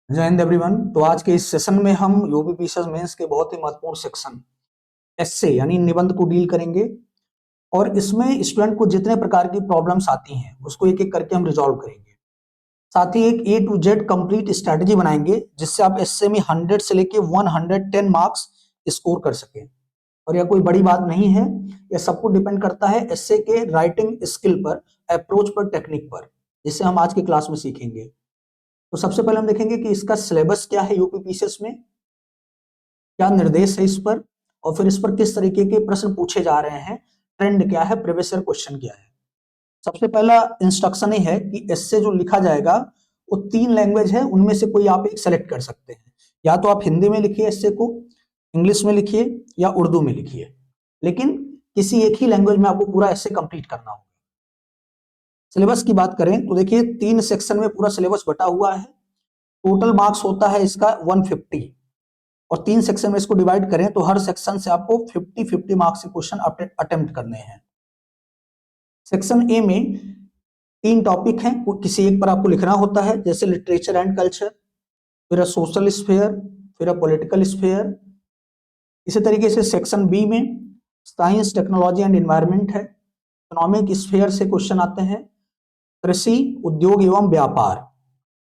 जय हिंद एवरीवन। तो आज के इस सेशन में हम यूपीपीसीएस मेंस के बहुत ही महत्वपूर्ण सेक्शन एस्से यानी निबंध को डील करेंगे और इसमें स्टूडेंट को जितने प्रकार की प्रॉब्लम्स आती हैं उसको एक एक करके हम रिजॉल्व करेंगे। साथ ही एक ए टू जेड कंप्लीट स्ट्रेटजी बनाएंगे जिससे आप एस्से में 100 से लेके 110 मार्क्स स्कोर कर सकें। और यह कोई बड़ी बात नहीं है, यह सब कुछ डिपेंड करता है एस्से के राइटिंग स्किल पर, अप्रोच पर, टेक्निक पर, जिससे हम आज की क्लास में सीखेंगे। तो सबसे पहले हम देखेंगे कि इसका सिलेबस क्या है, यूपीपीसीएस में क्या निर्देश है इस पर, और फिर इस पर किस तरीके के प्रश्न पूछे जा रहे हैं, ट्रेंड क्या है, प्रीवियस ईयर क्वेश्चन क्या है। सबसे पहला इंस्ट्रक्शन ही है कि एस्से जो लिखा जाएगा वो 3 लैंग्वेज है, उनमें से कोई आप एक सेलेक्ट कर सकते हैं। या तो आप हिंदी में लिखिए एस्से को, इंग्लिश में लिखिए या उर्दू में लिखिए, लेकिन किसी एक ही लैंग्वेज में आपको पूरा एस्से कंप्लीट करना होगा। सिलेबस की बात करें तो देखिए 3 सेक्शन में पूरा सिलेबस बटा हुआ है। टोटल मार्क्स होता है इसका 150 और 3 सेक्शन में इसको डिवाइड करें तो हर सेक्शन से आपको 50-50 मार्क्स के क्वेश्चन अटेम्प्ट करने हैं। सेक्शन ए में 3 टॉपिक हैं, किसी एक पर आपको लिखना होता है, जैसे लिटरेचर एंड कल्चर, फिर सोशल स्फेयर, फिर पॉलिटिकल स्फेयर। इसी तरीके से सेक्शन बी में साइंस, टेक्नोलॉजी एंड एनवायरनमेंट है। इकोनॉमिक स्फेयर से क्वेश्चन आते हैं, कृषि, उद्योग एवं व्यापार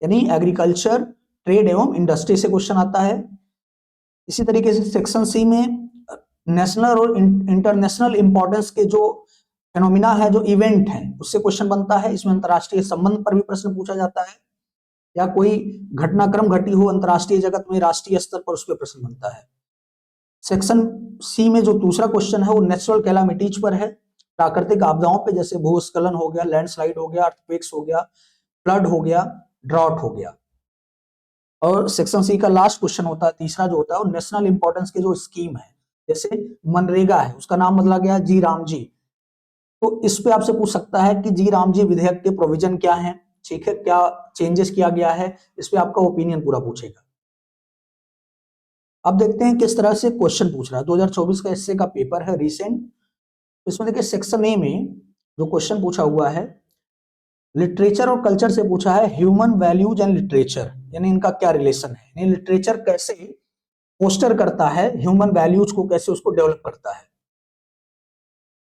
यानी एग्रीकल्चर, ट्रेड एवं इंडस्ट्री से क्वेश्चन आता है। इसी तरीके से सेक्शन सी में नेशनल और इंटरनेशनल इंपॉर्टेंस के जो फेनोमिना है, जो इवेंट है, उससे क्वेश्चन बनता है। इसमें अंतर्राष्ट्रीय संबंध पर भी प्रश्न पूछा जाता है, या कोई घटनाक्रम घटी हो अंतर्राष्ट्रीय जगत में, राष्ट्रीय स्तर पर, उस पर प्रश्न बनता है। सेक्शन सी में जो दूसरा क्वेश्चन है वो नेचुरल कैलामिटीज पर है, प्राकृतिक आपदाओं पे, जैसे भूस्खलन हो गया, लैंडस्लाइड हो गया, अर्थक्वेक्स हो गया, फ्लड हो गया, ड्रॉट हो गया। और सेक्शन सी का लास्ट क्वेश्चन होता है, तीसरा जो होता है, वो नेशनल इंपॉर्टेंस के जो स्कीम है, जैसे मनरेगा है, उसका नाम बदला गया जी राम जी, तो इस पे आपसे पूछ सकता है कि जी राम जी विधेयक के प्रोविजन क्या है, ठीक है, क्या चेंजेस किया गया है, इस पे आपका ओपिनियन पूरा पूछेगा। अब देखते हैं किस तरह से क्वेश्चन पूछ रहा है। 2024 का एसए का पेपर है रिसेंट। इसमें देखिए सेक्शन ए में जो क्वेश्चन पूछा हुआ है, लिटरेचर और कल्चर से पूछा है, ह्यूमन वैल्यूज एंड लिटरेचर, यानी इनका क्या रिलेशन है, यानी लिटरेचर कैसे पोस्टर करता है, ह्यूमन वैल्यूज को कैसे उसको डेवलप करता है।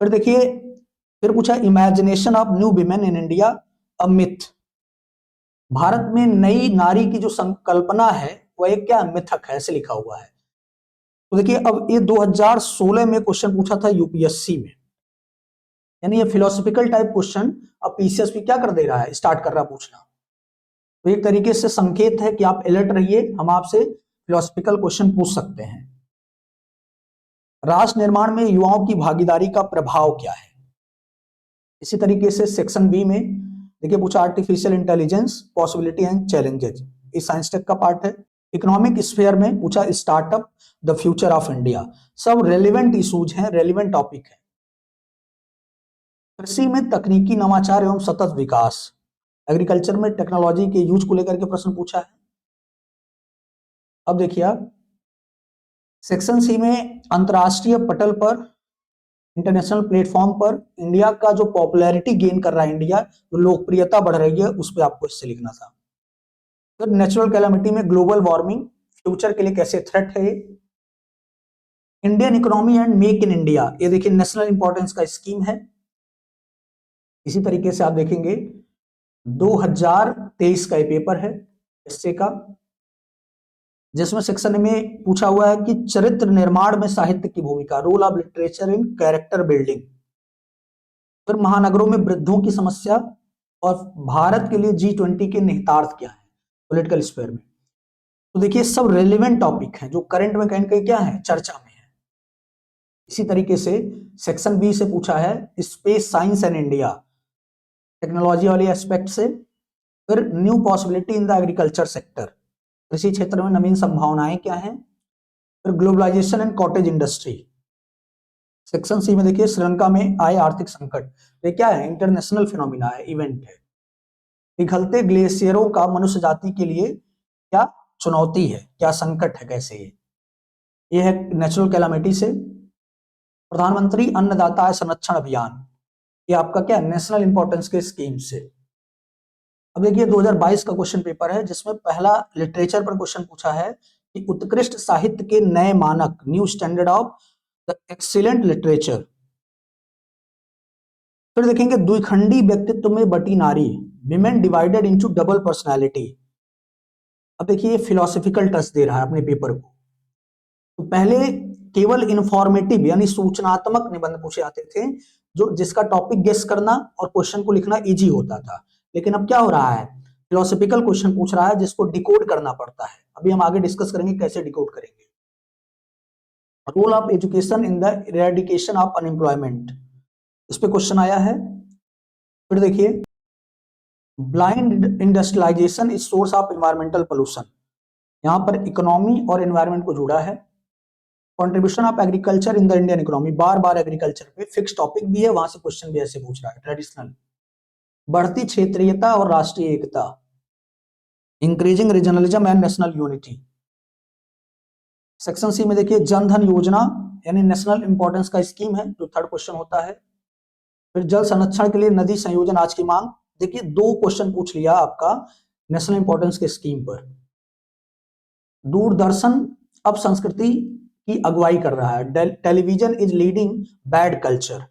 फिर देखिए, फिर पूछा imagination of new women in India a myth, Bharat में नई नारी की जो संकल्पना है वह एक क्या मिथक है, ऐसे लिखा हुआ है। तो देखिए अब ये 2016 में क्वेश्चन पूछा था यूपीएससी में, यानी ये फिलोसफिकल टाइप क्वेश्चन अब पीसीएस भी क्या कर दे रहा है, स्टार्ट कर रहा है पूछना। तो एक तरीके से संकेत है कि आप अलर्ट रहिए, हम आपसे फिलोसफिकल क्वेश्चन पूछ सकते हैं। राष्ट्र निर्माण में युवाओं की भागीदारी का प्रभाव क्या है। इसी तरीके से सेक्शन बी में देखिए पूछा artificial intelligence, possibility and challenges, ये साइंस टेक का पार्ट है। इकोनॉमिक स्फीयर में पूछा startup, the future of India, सब रेलिवेंट इशूज हैं, रेलिवेंट टॉपिक है। कृषि में तकनीकी नवाचार एवं सतत विकास, एग्रीकल्चर में टेक्नोलॉजी के यूज को लेकर के प्रश्न पूछा है। अब देखिए आप सेक्शन सी में अंतरराष्ट्रीय पटल पर, इंटरनेशनल प्लेटफॉर्म पर इंडिया का जो पॉपुलैरिटी गेन कर रहा है, इंडिया जो लोकप्रियता बढ़ रही है, उस पर आपको इससे लिखना था। फिर नेचुरल कैलामिटी में ग्लोबल वार्मिंग फ्यूचर के लिए कैसे थ्रेट है, Indian economy and make in India, ये देखिए नेशनल इंपॉर्टेंस का स्कीम है। इसी तरीके से आप देखेंगे 2023 का ये पेपर है एसए का, जिसमें सेक्शन में पूछा हुआ है कि चरित्र निर्माण में साहित्य की भूमिका, role of literature in character building. फिर महानगरों में वृद्धों की समस्या और भारत के लिए G20 के निहितार्थ क्या है पॉलिटिकल स्फीयर में। तो देखिए सब रेलिवेंट टॉपिक हैं जो करंट में कहीं कहीं क्या है, चर्चा में है। इसी तरीके से सेक्शन बी से पूछा है space science and India, technology वाले एस्पेक्ट से। फिर new possibility in the agriculture sector, कृषि क्षेत्र में नवीन संभावनाएं क्या हैं। फिर globalisation and cottage industry. Section C में देखिए श्रीलंका में आए आर्थिक संकट, ये क्या है, इंटरनेशनल फिनोमिना है, इवेंट है। पिघलते ग्लेशियरों का मनुष्य जाति के लिए क्या चुनौती है, क्या संकट है, कैसे ये है नेचुरल कैलामिटी से। प्रधानमंत्री अन्नदाता संरक्षण अभियान, ये आपका क्या नेशनल इंपॉर्टेंस के स्कीम से। अब देखिए 2022 का क्वेश्चन पेपर है जिसमें पहला लिटरेचर पर क्वेश्चन पूछा है कि उत्कृष्ट साहित्य के नए मानक, new standard of the excellent literature. फिर देखेंगे द्विखंडी व्यक्तित्व में बटी नारी, women divided into double personality. अब देखिए ये फिलोसफिकल टच दे रहा है अपने पेपर को। तो पहले केवल इंफॉर्मेटिव यानी सूचनात्मक निबंध पूछे जाते थे, जो जिसका टॉपिक गेस करना और क्वेश्चन को लिखना इजी होता था। लेकिन अब क्या हो रहा है, फिलोसफिकल क्वेश्चन पूछ रहा है जिसको डिकोड करना पड़ता है। अभी हम आगे डिस्कस करेंगे कैसे डिकोड करेंगे। Role of education in the eradication of unemployment, इस पे क्वेश्चन आया है। फिर देखिए blind industrialisation is source of environmental pollution, यहां पर इकोनॉमी और एनवायरमेंट को जुड़ा है। Contribution of agriculture in the Indian economy, बार बार एग्रीकल्चर पे फिक्स टॉपिक भी है, वहां से क्वेश्चन भी ऐसे पूछ रहा है ट्रेडिशनल। बढ़ती क्षेत्रीयता और राष्ट्रीय एकता, increasing regionalism and national unity. Section C में देखिए जन धन योजना यानी नेशनल इंपॉर्टेंस का स्कीम है, जो थर्ड क्वेश्चन होता है। फिर जल संरक्षण के लिए नदी संयोजन आज की मांग, देखिए दो क्वेश्चन पूछ लिया आपका नेशनल इंपॉर्टेंस के स्कीम पर। दूरदर्शन अब संस्कृति की अगुवाई कर रहा है, television is leading bad culture.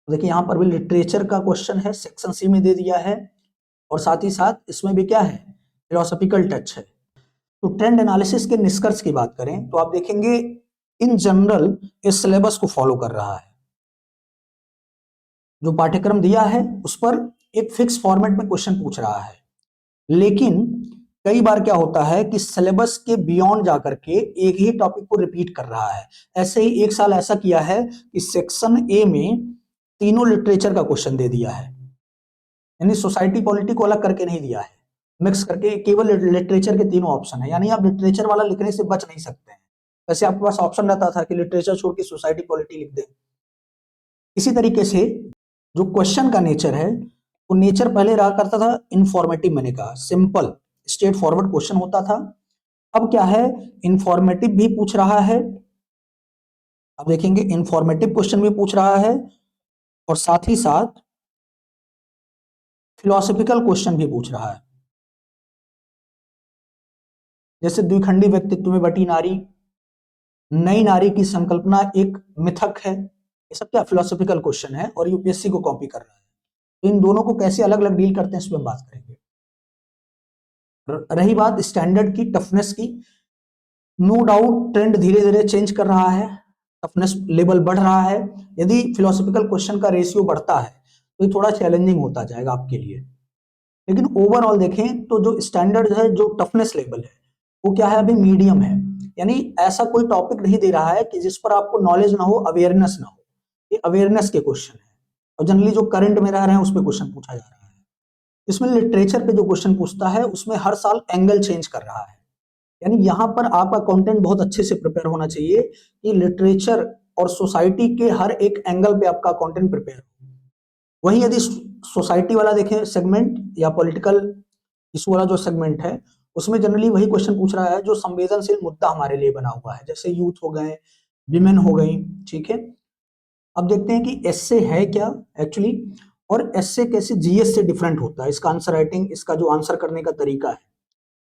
देखिए यहां पर भी लिटरेचर का क्वेश्चन है, सेक्शन सी में दे दिया है, और साथ ही साथ इसमें भी क्या है, फिलोसॉफिकल टच है। तो ट्रेंड एनालिसिस के निष्कर्ष की बात करें तो आप देखेंगे इन जनरल इस सिलेबस को फॉलो कर रहा है, जो पाठ्यक्रम दिया है उस पर एक फिक्स फॉर्मेट में क्वेश्चन पूछ रहा है। लेकिन कई बार क्या होता है कि सिलेबस के बियॉन्ड जाकर के एक ही टॉपिक को रिपीट कर रहा है। ऐसे ही एक साल ऐसा किया है कि सेक्शन ए में तीनों लिटरेचर का क्वेश्चन दे दिया है, यानी सोसाइटी पॉलिटी को अलग करके नहीं दिया है, मिक्स करके केवल लिटरेचर के तीनों ऑप्शन है, यानी आप लिटरेचर वाला लिखने से बच नहीं सकते हैं। वैसे आपके पास ऑप्शन रहता था कि लिटरेचर छोड़ के सोसाइटी पॉलिटी लिख दें। इसी तरीके से जो क्वेश्चन का नेचर है वो नेचर पहले रहा करता था इंफॉर्मेटिव, मैंने कहा सिंपल स्ट्रेट फॉरवर्ड क्वेश्चन होता था। अब क्या है, इंफॉर्मेटिव भी पूछ रहा है। अब देखेंगे इंफॉर्मेटिव क्वेश्चन भी पूछ रहा है और साथ ही साथ फिलोसॉफिकल क्वेश्चन भी पूछ रहा है। जैसे द्विखंडी व्यक्तित्व में बटी नारी, नई नारी की संकल्पना एक मिथक है, ये सब क्या फिलोसॉफिकल क्वेश्चन है और यूपीएससी को कॉपी कर रहा है। तो इन दोनों को कैसे अलग अलग डील करते हैं इस पर हम बात करेंगे। रही बात स्टैंडर्ड की, टफनेस की, नो डाउट ट्रेंड धीरे धीरे चेंज कर रहा है, टफनेस लेवल बढ़ रहा है। यदि फिलोसॉफिकल क्वेश्चन का रेशियो बढ़ता है तो ये थोड़ा चैलेंजिंग होता जाएगा आपके लिए। लेकिन ओवरऑल देखें तो जो स्टैंडर्ड है, जो टफनेस लेवल है, वो क्या है, अभी मीडियम है। यानी ऐसा कोई टॉपिक नहीं दे रहा है कि जिस पर आपको नॉलेज ना हो, अवेयरनेस ना हो। ये अवेयरनेस के क्वेश्चन है और जनरली जो करंट में रह रहे हैं उस पर क्वेश्चन पूछा जा रहा है। इसमें लिटरेचर पे जो क्वेश्चन पूछता है उसमें हर साल एंगल चेंज कर रहा है। यानी यहां पर आपका कंटेंट बहुत अच्छे से प्रिपेयर होना चाहिए कि लिटरेचर और सोसाइटी के हर एक एंगल पे आपका कंटेंट प्रिपेयर हो। वहीं यदि सोसाइटी वाला देखें सेगमेंट या पॉलिटिकल इशू वाला जो सेगमेंट है, उसमें जनरली वही क्वेश्चन पूछ रहा है जो संवेदनशील मुद्दा हमारे लिए बना हुआ है, जैसे यूथ हो गए, विमेन हो गई। ठीक है, अब देखते हैं कि एसए है क्या एक्चुअली, और एसए कैसे जीएस से डिफरेंट होता है, इसका आंसर राइटिंग, इसका जो आंसर करने का तरीका है,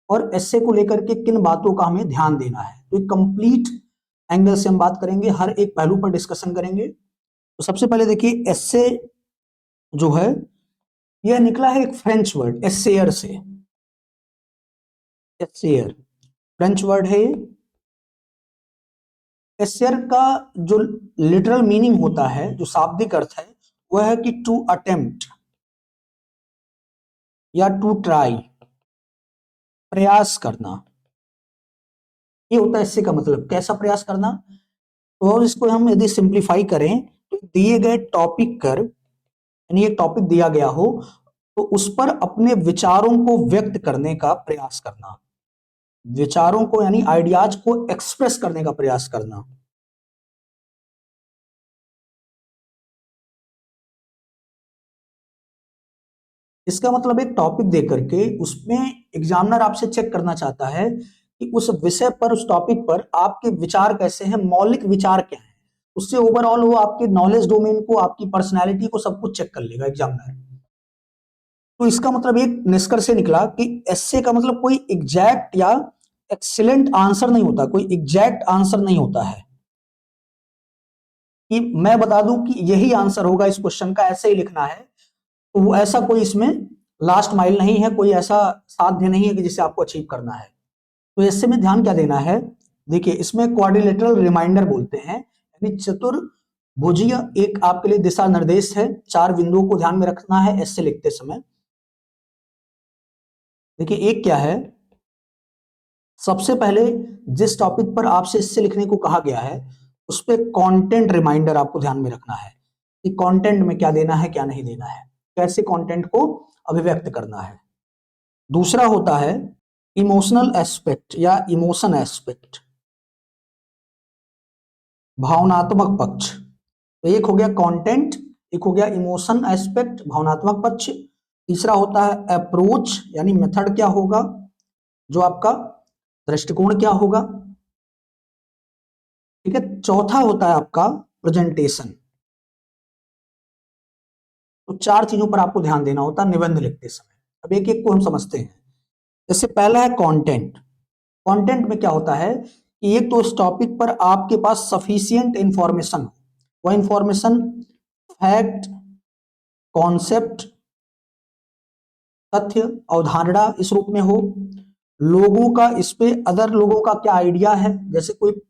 और एसए को लेकर के किन बातों का हमें ध्यान देना है। तो कंप्लीट एंगल से हम बात करेंगे, हर एक पहलू पर डिस्कशन करेंगे। तो सबसे पहले देखिए एसए जो है यह निकला है एक फ्रेंच वर्ड एसेयर से। एसेयर फ्रेंच वर्ड है। एसेयर का जो लिटरल मीनिंग होता है, जो शाब्दिक अर्थ है, वह है कि टू अटेम्प्ट या टू ट्राई, प्रयास करना। ये होता है इससे का मतलब, कैसा प्रयास करना। तो इसको हम यदि सिंप्लीफाई करें तो दिए गए टॉपिक कर, यानी एक टॉपिक दिया गया हो तो उस पर अपने विचारों को व्यक्त करने का प्रयास करना, विचारों को यानी आइडियाज को एक्सप्रेस करने का प्रयास करना। इसका मतलब एक टॉपिक देकर के उसमें एग्जामिनर आपसे चेक करना चाहता है कि उस विषय पर, उस टॉपिक पर आपके विचार कैसे हैं, मौलिक विचार क्या है। उससे ओवरऑल वो आपके नॉलेज डोमेन को, आपकी पर्सनैलिटी को, सब कुछ चेक कर लेगा एग्जामिनर। तो इसका मतलब एक निष्कर्ष से निकला कि एस्से का मतलब कोई एग्जैक्ट या एक्सीलेंट आंसर नहीं होता, कोई एग्जैक्ट आंसर नहीं होता है कि मैं बता दूं कि यही आंसर होगा इस क्वेश्चन का, ऐसे ही लिखना है। तो वो ऐसा कोई इसमें लास्ट माइल नहीं है, कोई ऐसा साध्य नहीं है कि जिसे आपको अचीव करना है। तो इससे में ध्यान क्या देना है, देखिए इसमें क्वाड्रिलेटरल रिमाइंडर बोलते हैं, यानी चतुर्भुजीय एक आपके लिए दिशा निर्देश है। 4 बिंदुओं को ध्यान में रखना है ऐसे लिखते समय। देखिए एक क्या है, सबसे पहले जिस टॉपिक पर आपसे इससे लिखने को कहा गया है उस पे कंटेंट रिमाइंडर आपको ध्यान में रखना है कि कंटेंट में क्या देना है क्या नहीं देना है, कैसे कंटेंट को अभिव्यक्त करना है। दूसरा होता है इमोशनल एस्पेक्ट या इमोशन एस्पेक्ट, भावनात्मक पक्ष। तो एक हो गया कंटेंट, एक हो गया इमोशन एस्पेक्ट, भावनात्मक पक्ष। तीसरा होता है अप्रोच यानी मेथड क्या होगा, जो आपका दृष्टिकोण क्या होगा, ठीक है। चौथा होता है आपका प्रेजेंटेशन। तो 4 चीजों पर आपको ध्यान देना होता है निबंध लिखते समय। अब एक एक को हम समझते हैं। जैसे पहला है कंटेंट। कंटेंट में क्या होता है कि एक तो उस टॉपिक पर आपके पास सफिशिएंट इंफॉर्मेशन हो, वह इंफॉर्मेशन फैक्ट, कॉन्सेप्ट, तथ्य, अवधारणा इस रूप में हो। लोगों का इस पे, अदर लोगों का क्या आइडिया है, जैसे कोई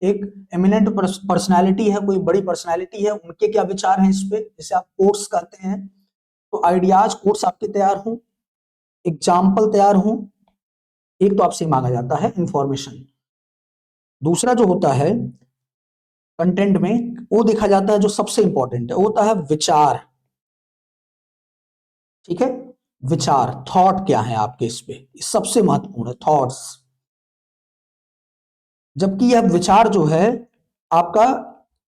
एक एमिनेंट पर्सनालिटी है, कोई बड़ी पर्सनालिटी है, उनके क्या विचार हैं इस पे, जिसे आप कोट्स कहते हैं। तो आइडियाज कोट्स आपके तैयार हों, एग्जाम्पल तैयार हों। एक तो आपसे मांगा जाता है इंफॉर्मेशन। दूसरा जो होता है कंटेंट में, वो देखा जाता है जो सबसे इंपॉर्टेंट है, वो होता है विचार, ठीक है। विचार, थॉट क्या है आपके इस पे, सबसे महत्वपूर्ण है थॉट्स। जबकि यह विचार जो है आपका,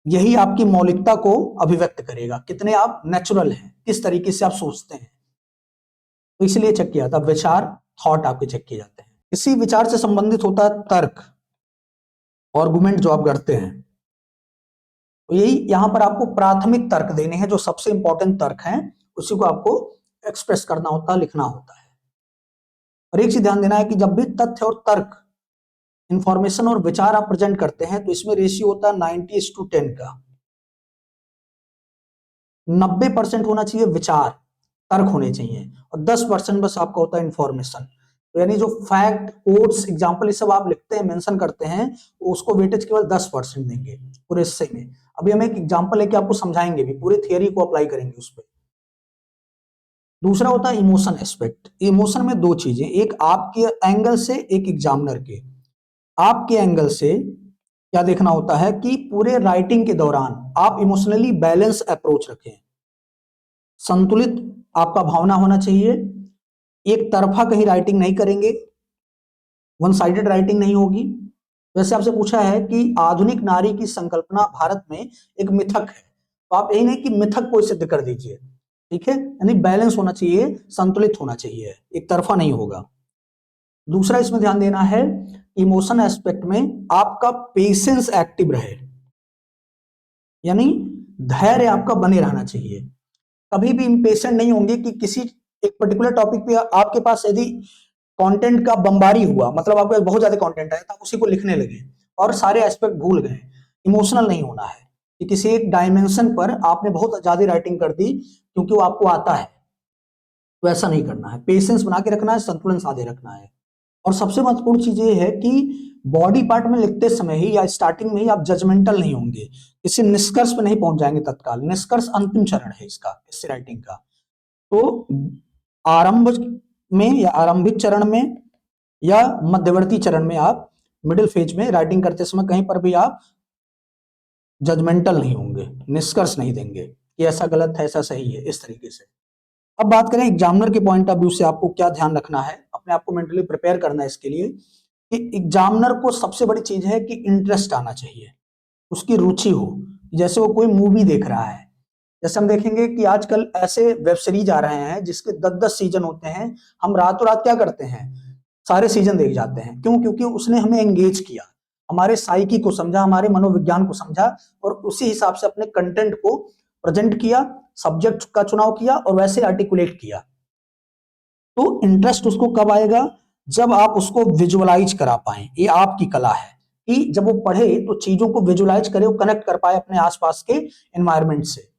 यही आपकी मौलिकता को अभिव्यक्त करेगा, कितने आप नेचुरल हैं, किस तरीके से आप सोचते हैं। तो इसलिए चेक किया था, विचार थॉट आपके चेक किए जाते हैं। इसी विचार से संबंधित होता है तर्क, आर्गुमेंट जो आप करते हैं। तो यही यहां पर आपको प्राथमिक तर्क देने हैं, जो सबसे इंपॉर्टेंट तर्क हैं, उसी को आपको एक्सप्रेस करना होता है, लिखना होता है। और एक चीज ध्यान देना है कि जब भी तथ्य और तर्क, इंफॉर्मेशन और विचार आप प्रेजेंट करते हैं तो इसमें रेशियो होता है 90:10 का। 90% होना चाहिए विचार, तर्क होने चाहिए, और 10% बस आपका होता है इंफॉर्मेशन। तो यानी जो फैक्ट, कोट्स, एग्जाम्पल ये सब आप लिखते हैं, मेंशन करते हैं, उसको वेटेज केवल 10% देंगे पूरे हिस्से में। अभी हम एक एग्जाम्पल लेके आपको समझाएंगे भी, पूरे थियरी को अप्लाई करेंगे उस पर। दूसरा होता है इमोशन एस्पेक्ट। इमोशन में 2 चीजें, एक आपके एंगल से, एक एग्जामिनर के। आपके एंगल से क्या देखना होता है कि पूरे राइटिंग के दौरान आप इमोशनली बैलेंस अप्रोच रखें, संतुलित आपका भावना होना चाहिए, एक तरफा कहीं राइटिंग नहीं करेंगे, वन साइडेड राइटिंग नहीं होगी। वैसे आपसे पूछा है कि आधुनिक नारी की संकल्पना भारत में एक मिथक है, तो आप यही नहीं कि मिथक को सिद्ध कर दीजिए, ठीक है। यानी बैलेंस होना चाहिए, संतुलित होना चाहिए, एक तरफा नहीं होगा। दूसरा इसमें ध्यान देना है, इमोशन एस्पेक्ट में आपका पेशेंस एक्टिव रहे, यानी धैर्य आपका बने रहना चाहिए। कभी भी इम्पेशेंट नहीं होंगे कि किसी एक पर्टिकुलर टॉपिक पे आपके पास यदि कंटेंट का बम्बारी हुआ, मतलब आपके पास बहुत ज्यादा कंटेंट है, तो आप उसी को लिखने लगे और सारे एस्पेक्ट भूल गए। इमोशनल नहीं होना है कि किसी एक डायमेंशन पर आपने बहुत ज्यादा राइटिंग कर दी क्योंकि वो आपको आता है, तो ऐसा नहीं करना है। पेशेंस बना के रखना है, संतुलन साधे रखना है। और सबसे महत्वपूर्ण चीज ये है कि बॉडी पार्ट में लिखते समय ही या स्टार्टिंग में ही आप जजमेंटल नहीं होंगे, किसी निष्कर्ष पे नहीं पहुंच जाएंगे तत्काल। निष्कर्ष अंतिम चरण है इसका, इससे राइटिंग का। तो आरंभ में या आरंभिक चरण में या मध्यवर्ती चरण में, आप मिडिल फेज में राइटिंग करते समय कहीं पर भी आप जजमेंटल नहीं होंगे, निष्कर्ष नहीं देंगे कि ऐसा गलत है, ऐसा सही है, इस तरीके से। अब बात करें एग्जामिनर के पॉइंट ऑफ व्यू से, आपको क्या ध्यान रखना है, अपने आप को मेंटली प्रिपेयर करना है इसके लिए कि एग्जामिनर को सबसे बड़ी चीज है कि इंटरेस्ट आना चाहिए, उसकी रुचि हो। जैसे वो कोई मूवी देख रहा है, जैसे हम देखेंगे कि आजकल ऐसे वेब सीरीज आ रहे हैं जिसके 10-10 सीजन होते हैं, हम रातों रात क्या करते हैं, सारे सीजन देख जाते हैं। क्यों? क्योंकि उसने हमें एंगेज किया, हमारे साइकी को समझा, हमारे मनोविज्ञान को समझा, और उसी हिसाब से अपने कंटेंट को प्रेजेंट किया, सब्जेक्ट का चुनाव किया और वैसे आर्टिकुलेट किया। तो इंटरेस्ट उसको कब आएगा, जब आप उसको विजुअलाइज करा पाए। ये आपकी कला है कि जब वो पढ़े तो चीजों को विजुअलाइज करे, वो कनेक्ट कर पाए अपने आसपास के एनवायरनमेंट से।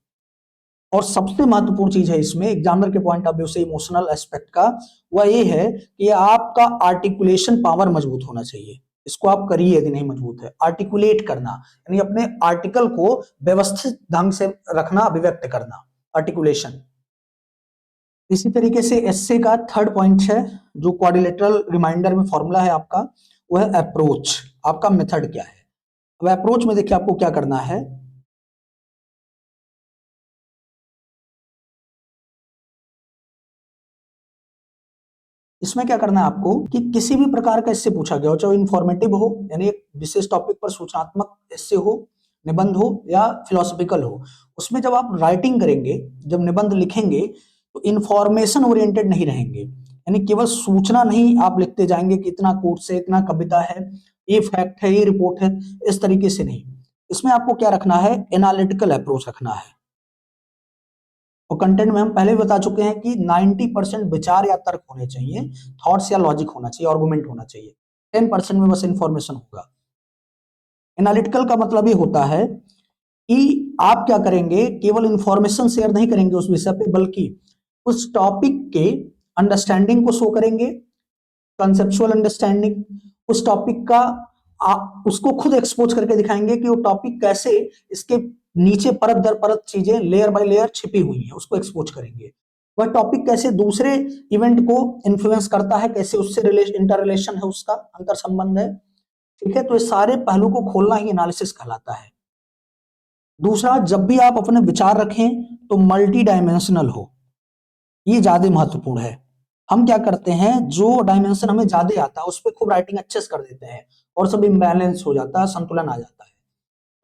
और सबसे महत्वपूर्ण चीज है इसमें एग्जामिनर के पॉइंट ऑफ व्यू से इमोशनल एस्पेक्ट का, वह ये है कि आपका आर्टिकुलेशन पावर मजबूत होना चाहिए। इसको आप करिए यदि नहीं मजबूत है, आर्टिकुलेट करना यानी अपने आर्टिकल को व्यवस्थित ढंग से रखना, अभिव्यक्त करना, आर्टिकुलेशन। इसी तरीके से एसए का थर्ड पॉइंट है जो क्वाड्रिलेटरल रिमाइंडर में फॉर्मूला है आपका, वो है अप्रोच। आपका मेथड क्या है। अब अप्रोच में देखिए आपको क्या करना है, इसमें क्या करना है आपको कि किसी भी प्रकार का इससे पूछा गया हो, चाहे इंफॉर्मेटिव हो यानी एक विशेष टॉपिक पर सूचनात्मक इससे हो, निबंध हो या फिलोसफिकल हो, उसमें जब आप राइटिंग करेंगे, जब निबंध लिखेंगे तो इंफॉर्मेशन ओरिएंटेड नहीं रहेंगे, यानी केवल सूचना नहीं आप लिखते जाएंगे कि इतना कोर्स है, इतना कविता है, ये फैक्ट है, ये रिपोर्ट है, इस तरीके से नहीं। इसमें आपको क्या रखना है, एनालिटिकल अप्रोच रखना है। और कंटेंट में हम पहले भी बता चुके हैं कि 90% विचार या तर्क होने चाहिए, थॉट्स या लॉजिक होना चाहिए, आर्गुमेंट होना चाहिए, 10% में बस इंफॉर्मेशन होगा। एनालिटिकल का मतलब ये होता है कि आप क्या करेंगे, केवल इंफॉर्मेशन शेयर नहीं करेंगे उस विषय पे, बल्कि उस टॉपिक के अंडरस्टैंडिंग को शो करेंगे, कंसेप्चुअल अंडरस्टैंडिंग, उस टॉपिक का उसको खुद एक्सपोज करके दिखाएंगे कि वो टॉपिक कैसे, इसके नीचे परत दर परत चीजें लेयर बाय लेयर छिपी हुई हैं, उसको एक्सपोज करेंगे। वह टॉपिक कैसे दूसरे इवेंट को इन्फ्लुएंस करता है, कैसे उससे इंटर रिलेशन है, उसका अंतर संबंध है। ठीक है, तो इस सारे पहलू को खोलना ही एनालिसिस कहलाता है। दूसरा, जब भी आप अपने विचार रखें तो मल्टी डायमेंशनल हो, ये ज्यादा महत्वपूर्ण है। हम क्या करते हैं, जो डायमेंशन हमें ज्यादा आता है उस पर खूब राइटिंग अच्छे से कर देते हैं और सब इम्बैलेंस हो जाता है, संतुलन आ जाता है।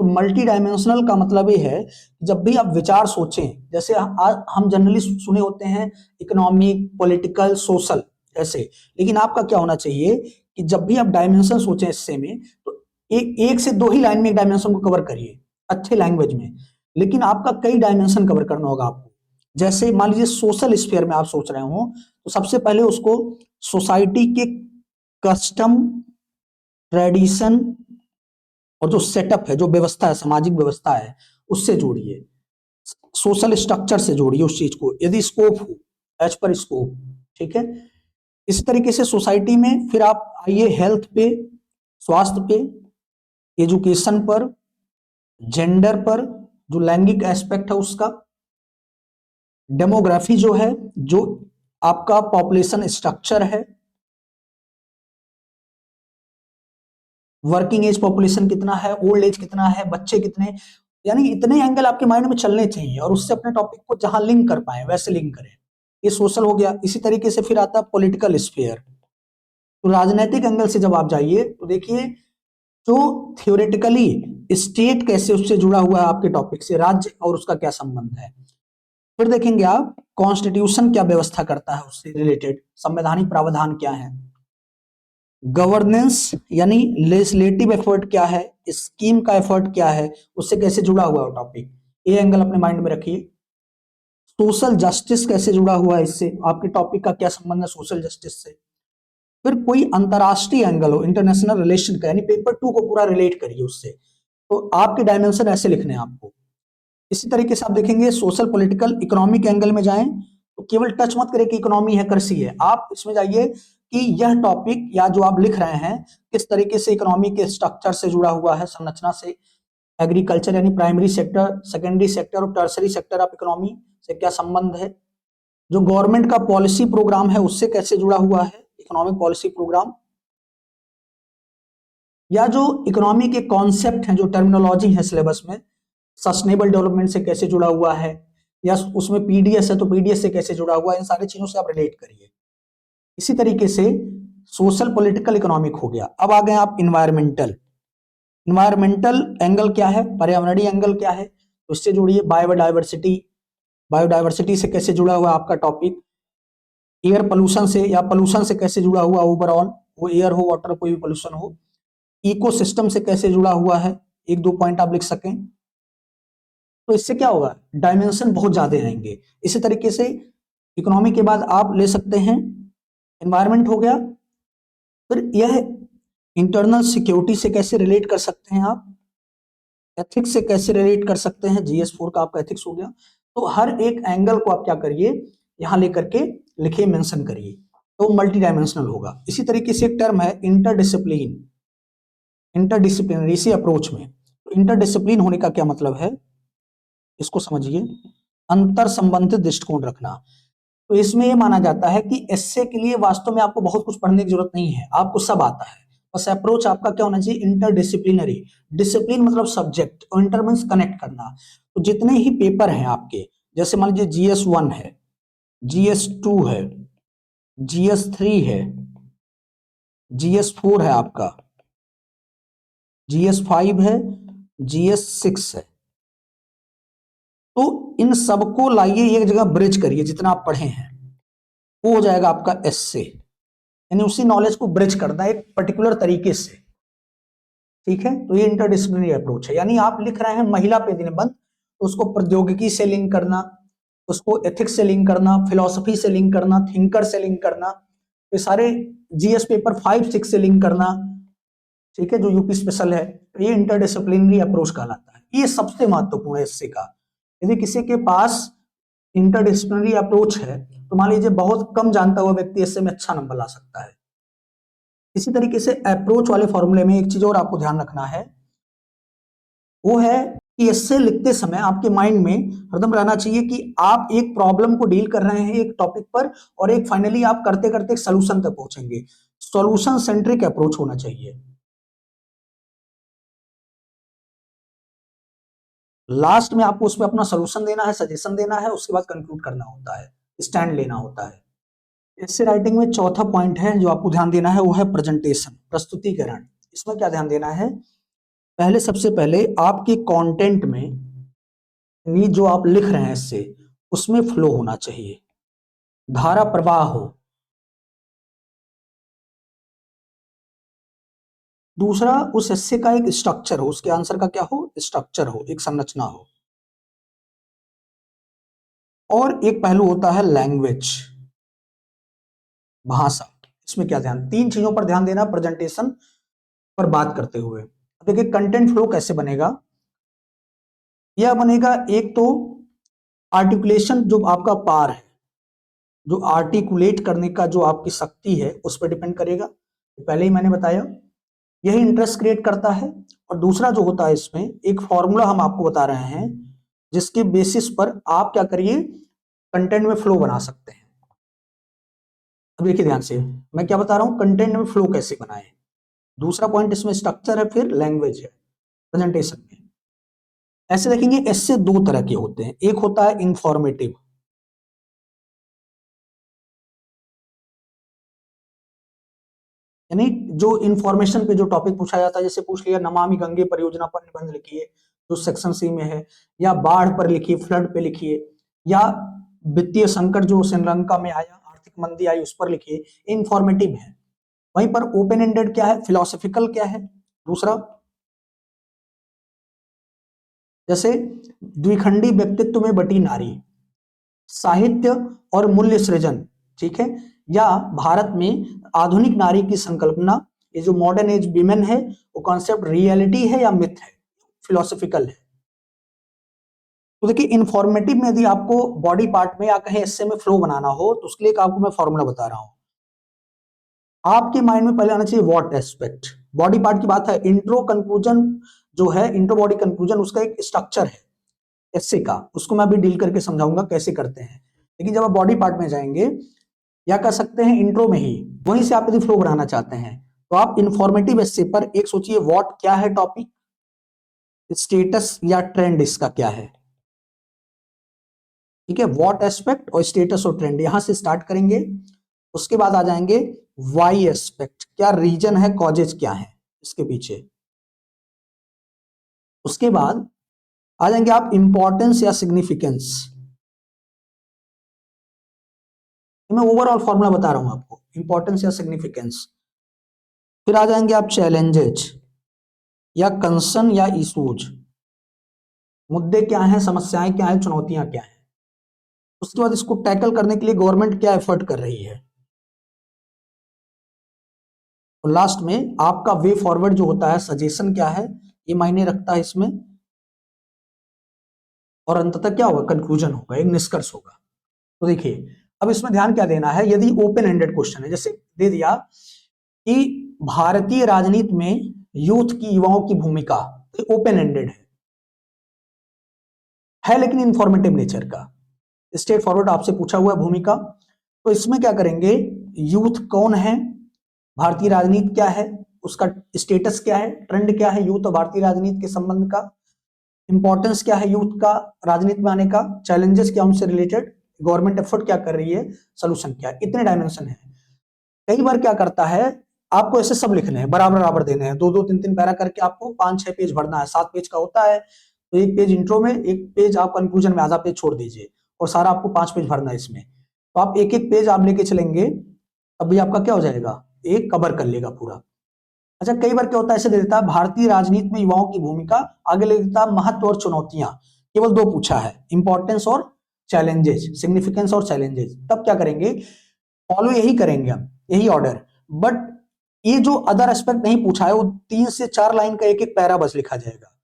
तो मल्टी डायमेंशनल का मतलब ये है कि जब भी आप विचार सोचें, जैसे हम जनरली सुने होते हैं इकोनॉमिक, पॉलिटिकल, सोशल ऐसे, लेकिन आपका क्या होना चाहिए कि जब भी आप डायमेंशन सोचें हिस्से में तो एक से दो ही लाइन में एक डायमेंशन को कवर करिए अच्छे लैंग्वेज में, लेकिन आपका कई डायमेंशन कवर करना होगा आपको। जैसे मान लीजिए सोशल स्फीयर में आप सोच रहे हो, तो सबसे पहले उसको सोसाइटी के कस्टम, ट्रेडिशन और जो सेटअप है, जो व्यवस्था है, सामाजिक व्यवस्था है, उससे जोड़िए, सोशल स्ट्रक्चर से जोड़िए उस चीज को, यदि स्कोप हो, एज पर स्कोप। ठीक है, इस तरीके से सोसाइटी में फिर आप आइए हेल्थ पे, स्वास्थ्य पे, एजुकेशन पर, जेंडर पर, जो लैंगिक एस्पेक्ट है उसका, डेमोग्राफी जो है, जो आपका पॉपुलेशन स्ट्रक्चर है, वर्किंग एज पॉपुलेशन कितना है, ओल्ड एज कितना है, बच्चे कितने, यानी इतने एंगल आपके माइंड में चलने चाहिए और उससे अपने टॉपिक को जहां लिंक कर पाए वैसे लिंक करें। ये सोशल हो गया। इसी तरीके से फिर आता है पॉलिटिकल स्फीयर। तो राजनीतिक एंगल से जब आप जाइए तो देखिए जो थियोरेटिकली स्टेट कैसे उससे जुड़ा हुआ है आपके टॉपिक से, राज्य और उसका क्या संबंध है। फिर देखेंगे आप कॉन्स्टिट्यूशन क्या व्यवस्था करता है, उससे रिलेटेड संवैधानिक प्रावधान क्या है, गवर्नेंस यानी लेजिस्लेटिव एफर्ट क्या है, स्कीम का एफर्ट क्या है, उससे कैसे जुड़ा हुआ है टॉपिक, ये एंगल अपने माइंड में रखिए। सोशल जस्टिस कैसे जुड़ा हुआ है इससे, आपके टॉपिक का क्या संबंध है सोशल जस्टिस से। फिर कोई अंतरराष्ट्रीय एंगल हो, इंटरनेशनल रिलेशन का, यानी पेपर 2 को पूरा रिलेट करिए उससे। तो आपके डायमेंशन ऐसे लिखने हैं आपको। इसी तरीके से आप देखेंगे सोशल, पॉलिटिकल, इकोनॉमिक एंगल में जाएं तो केवल टच मत करें कि इकोनॉमी है, कृषि है, आप इसमें जाइए कि यह टॉपिक या जो आप लिख रहे हैं किस तरीके से इकोनॉमी के स्ट्रक्चर से जुड़ा हुआ है, संरचना से, एग्रीकल्चर यानी प्राइमरी सेक्टर, सेकेंडरी सेक्टर और टर्सरी सेक्टर ऑफ इकोनॉमी से क्या संबंध है, जो गवर्नमेंट का पॉलिसी प्रोग्राम है उससे कैसे जुड़ा हुआ है, इकोनॉमिक पॉलिसी प्रोग्राम, या जो इकोनॉमी के कॉन्सेप्ट हैं, जो टर्मिनोलॉजी है सिलेबस में, सस्टेनेबल डेवलपमेंट से कैसे जुड़ा हुआ है, या उसमें पीडीएस है तो पीडीएस से कैसे जुड़ा हुआ है, इन सारी चीजों से आप रिलेट करिए। इसी तरीके से सोशल, पॉलिटिकल, इकोनॉमिक हो गया। अब आ गए आप इन्वायरमेंटल। इन्वायरमेंटल एंगल क्या है, पर्यावरणीय एंगल क्या है, तो इससे जुड़िए। बायोडाइवर्सिटी, बायोडाइवर्सिटी से कैसे जुड़ा हुआ है आपका टॉपिक, एयर पोल्यूशन से या पोल्यूशन से कैसे जुड़ा हुआ ओवरऑल, वो एयर हो, वाटर, कोई भी पोल्यूशन हो, इकोसिस्टम से कैसे जुड़ा हुआ है, एक दो पॉइंट आप लिख सकें। तो इससे क्या होगा, डायमेंशन बहुत ज्यादा आएंगे। इसी तरीके से इकोनॉमी के बाद आप ले सकते हैं एनवायरमेंट हो गया। फिर यह इंटरनल सिक्योरिटी से कैसे रिलेट कर सकते हैं आप, एथिक्स से कैसे रिलेट कर सकते हैं, GS4 का आपका एथिक्स हो गया। तो हर एक एंगल को आप क्या करिए, यहां लेकर के लिखिए, मेंशन करिए, तो मल्टी डायमेंशनल होगा। इसी तरीके से एक टर्म है इंटरडिसिप्लिन, इंटरडिसिप्लिनरी से अप्रोच में। इंटरडिसिप्लिन होने का क्या मतलब है, इसको समझिए, अंतर संबंधित दृष्टिकोण रखना। तो इसमें यह माना जाता है कि एस्से के लिए वास्तव में आपको बहुत कुछ पढ़ने की जरूरत नहीं है, आपको सब आता है, बस अप्रोच आपका क्या होना चाहिए, इंटरडिसिप्लिनरी। डिसिप्लिन मतलब सब्जेक्ट, और इंटर मींस कनेक्ट करना। तो जितने ही पेपर हैं आपके, जैसे मान लीजिए GS1 है, GS2 है, GS3 है, GS4 है आपका, GS5 है, GS6 है, तो इन सबको लाइए एक जगह, ब्रिज करिए, जितना आप पढ़े हैं वो हो जाएगा आपका एस्से। यानी उसी नॉलेज को ब्रिज करना एक पर्टिकुलर तरीके से, ठीक है। तो ये इंटरडिसिप्लिनरी अप्रोच है। यानी आप लिख रहे हैं महिला पे निबंध, तो उसको प्रौद्योगिकी से लिंक करना, उसको एथिक्स से लिंक करना, फिलॉसफी से लिंक करना, थिंकर से लिंक करना, ये सारे GS पेपर 5-6 से लिंक करना, ठीक है, जो यूपी स्पेशल है। तो ये इंटरडिसिप्लिनरी अप्रोच कहलाता है, ये सबसे महत्वपूर्ण है इससे का। यदि किसी के पास इंटरडिसिप्लिनरी अप्रोच है, तो मान लीजिए बहुत कम जानता हुआ व्यक्ति इससे में अच्छा नंबर ला सकता है। इसी तरीके से अप्रोच वाले फॉर्मूले में एक चीज और आपको ध्यान रखना है, वो है कि इससे लिखते समय आपके माइंड में हरदम रहना चाहिए कि आप एक प्रॉब्लम को डील कर रहे हैं एक टॉपिक पर, और एक फाइनली आप करते करते एक सोल्यूशन तक पहुंचेंगे। सॉल्यूशन सेंट्रिक अप्रोच होना चाहिए। लास्ट में आपको उसमें अपना सोल्यूशन देना है, सजेशन देना है, उसके बाद कंक्लूड करना होता है, स्टैंड लेना होता है। इससे राइटिंग में चौथा पॉइंट है जो आपको ध्यान देना है, वो है प्रेजेंटेशन, प्रस्तुतिकरण। इसमें क्या ध्यान देना है, पहले सबसे पहले आपके कंटेंट में यानी जो आप लिख रहे हैं इससे, उसमें फ्लो होना चाहिए, धारा प्रवाह हो। दूसरा, उस एस्से का एक स्ट्रक्चर हो, उसके आंसर का क्या हो, स्ट्रक्चर हो, एक संरचना हो। और एक पहलू होता है लैंग्वेज, भाषा। इसमें क्या ध्यान, तीन चीजों पर ध्यान देना प्रेजेंटेशन पर बात करते हुए। देखिए कंटेंट फ्लो कैसे बनेगा, यह बनेगा एक तो आर्टिकुलेशन, जो आपका पार है, जो आर्टिकुलेट करने का जो आपकी शक्ति है, उस पर डिपेंड करेगा। पहले ही मैंने बताया, यही इंटरेस्ट क्रिएट करता है। और दूसरा जो होता है, इसमें एक फॉर्मूला हम आपको बता रहे हैं, जिसके बेसिस पर आप क्या करिए, कंटेंट में फ्लो बना सकते हैं। अब देखिए ध्यान से, मैं क्या बता रहा हूं, कंटेंट में फ्लो कैसे बनाए। दूसरा पॉइंट इसमें स्ट्रक्चर है, फिर लैंग्वेज है प्रेजेंटेशन में। ऐसे देखेंगे, ऐसे दो तरह के होते हैं, एक होता है इंफॉर्मेटिव, यानी जो इंफॉर्मेशन पे जो टॉपिक पूछा जाता है, जैसे पूछ लिया नमामि गंगे परियोजना पर निबंध लिखिए, जो सेक्शन सी में है, या बाढ़ पर लिखिए, फ्लड पे लिखिए, या वित्तीय संकट जो श्रीलंका में आया, आर्थिक मंदी आई, उस पर लिखिए, इंफॉर्मेटिव है। वहीं पर ओपन एंडेड क्या है, फिलोसफिकल क्या है, दूसरा। जैसे द्विखंडी व्यक्तित्व में बटी नारी, साहित्य और मूल्य सृजन, ठीक है, या भारत में आधुनिक नारी की संकल्पना, ये जो मॉडर्न एज विमेन है, वो कॉन्सेप्ट रियलिटी है या मिथ है, फिलोसफिकल है। तो देखिए इंफॉर्मेटिव में यदि आपको बॉडी पार्ट में या कहीं एस्से में फ्लो बनाना हो, तो उसके लिए आपको मैं फॉर्मूला बता रहा हूं। आपके माइंड में पहले आना चाहिए व्हाट एस्पेक्ट, बॉडी पार्ट की बात है, इंट्रो कंक्लूजन जो है, इंट्रो बॉडी कंक्लूजन, उसका एक स्ट्रक्चर है एस्से का, उसको मैं अभी डील करके समझाऊंगा कैसे करते हैं। लेकिन जब आप बॉडी पार्ट में जाएंगे, या कर सकते हैं इंट्रो में ही, वहीं से आप यदि फ्लो बनाना चाहते हैं, तो आप इंफॉर्मेटिव एस्से पर एक सोचिए, व्हाट क्या है टॉपिक, स्टेटस या ट्रेंड इसका क्या है, ठीक है, व्हाट एस्पेक्ट और स्टेटस और ट्रेंड, यहां से स्टार्ट करेंगे। उसके बाद आ जाएंगे वाई एस्पेक्ट, क्या रीजन है, कॉजेज क्या है इसके पीछे। उसके बाद आ जाएंगे आप इंपॉर्टेंस या सिग्निफिकेंस, मैं ओवरऑल फॉर्मूला बता रहा हूं आपको, इंपॉर्टेंस या सिग्निफिकेंस। फिर आ जाएंगे आप चैलेंजेज या कंसर्न या इशूज, मुद्दे क्या हैं, समस्याएं क्या हैं, चुनौतियां क्या हैं। उसके बाद इसको टैकल करने के लिए गवर्नमेंट क्या एफर्ट कर रही है, और लास्ट में आपका वे फॉरवर्ड जो होता है, सजेशन क्या है, ये मायने रखता है इसमें, और अंततः क्या होगा, कंक्लूजन होगा, एक निष्कर्ष होगा। तो देखिए अब इसमें ध्यान क्या देना है, यदि ओपन एंडेड क्वेश्चन है, जैसे दे दिया कि भारतीय राजनीति में यूथ की, युवाओं की भूमिका, ओपन एंडेड है लेकिन इंफॉर्मेटिव नेचर का, स्ट्रेट फॉरवर्ड आपसे पूछा हुआ है भूमिका। तो इसमें क्या करेंगे, यूथ कौन है, भारतीय राजनीति क्या है, उसका स्टेटस क्या है, ट्रेंड क्या है यूथ और भारतीय राजनीति के संबंध का, इंपॉर्टेंस क्या है यूथ का राजनीति में आने का, चैलेंजेस क्या उनसे रिलेटेड, गवर्नमेंट एफर्ट क्या कर रही है, सोल्यूशन क्या है, इतने डायमेंशन है। कई बार क्या करता है, आपको ऐसे सब लिखने हैं, बराबर बराबर देने हैं, दो दो तीन तीन पैरा करके आपको 5-6 पेज भरना है, 7 पेज का होता है, तो एक पेज इंट्रो में, एक पेज आप कंक्लूजन में, आधा पेज छोड़ दीजिए, और सारा आपको 5 पेज भरना है इसमें। तो आप एक एक पेज आप लेके चलेंगे, तब भी आपका क्या हो जाएगा, एक कवर कर लेगा पूरा। अच्छा, कई बार क्या होता है, ऐसे दे देता है भारतीय राजनीति में युवाओं की भूमिका, आगे ले देता है महत्व और चुनौतियां, केवल 2 पूछा है, इंपॉर्टेंस और चैलेंजेस, सिग्निफिकेंस और चैलेंजेस। तब क्या करेंगे, फॉलो यही करेंगे हम, यही ऑर्डर। बट ये जो अदर एस्पेक्ट नहीं पूछा है, वो 3 से 4 लाइन का एक एक पैरा बस लिखा जाएगा,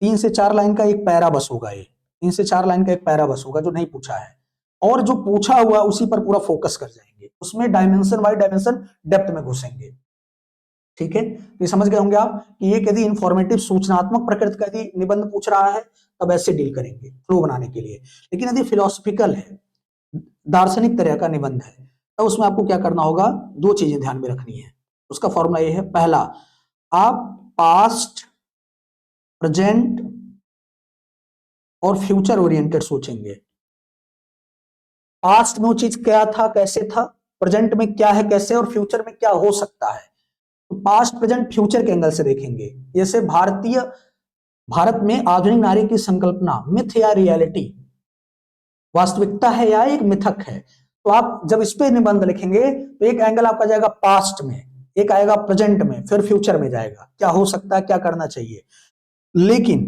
3 से 4 लाइन का एक पैरा बस होगा, ये 3 से 4 लाइन का एक पैरा बस होगा जो नहीं पूछा है, और जो पूछा हुआ उसी पर पूरा फोकस कर जाएंगे, उसमें डायमेंशन बाय डायमेंशन डेप्थ में घुसेंगे। ठीक है, तो ये समझ गए होंगे आप कि ये यदि इंफॉर्मेटिव सूचनात्मक प्रकृति का यदि निबंध पूछ रहा है तब ऐसे डील करेंगे फ्लो बनाने के लिए। लेकिन यदि फिलोसफिकल है, दार्शनिक तरह का निबंध है, तो उसमें आपको क्या करना होगा, 2 चीजें ध्यान में रखनी है। उसका फॉर्मूला ये है, पहला, आप पास्ट, प्रेजेंट और फ्यूचर ओरिएंटेड सोचेंगे। पास्ट में वो चीज क्या था, कैसे था, प्रेजेंट में क्या है, कैसे, और फ्यूचर में क्या हो सकता है। तो पास्ट, प्रेजेंट, फ्यूचर के एंगल से देखेंगे। जैसे भारत में आधुनिक नारी की संकल्पना मिथ या रियलिटी, वास्तविकता है या एक मिथक है। तो आप जब इस पे निबंध लिखेंगे तो एक एंगल आपका जाएगा पास्ट में, एक आएगा प्रेजेंट में, फिर फ्यूचर में जाएगा, क्या हो सकता है, क्या करना चाहिए। लेकिन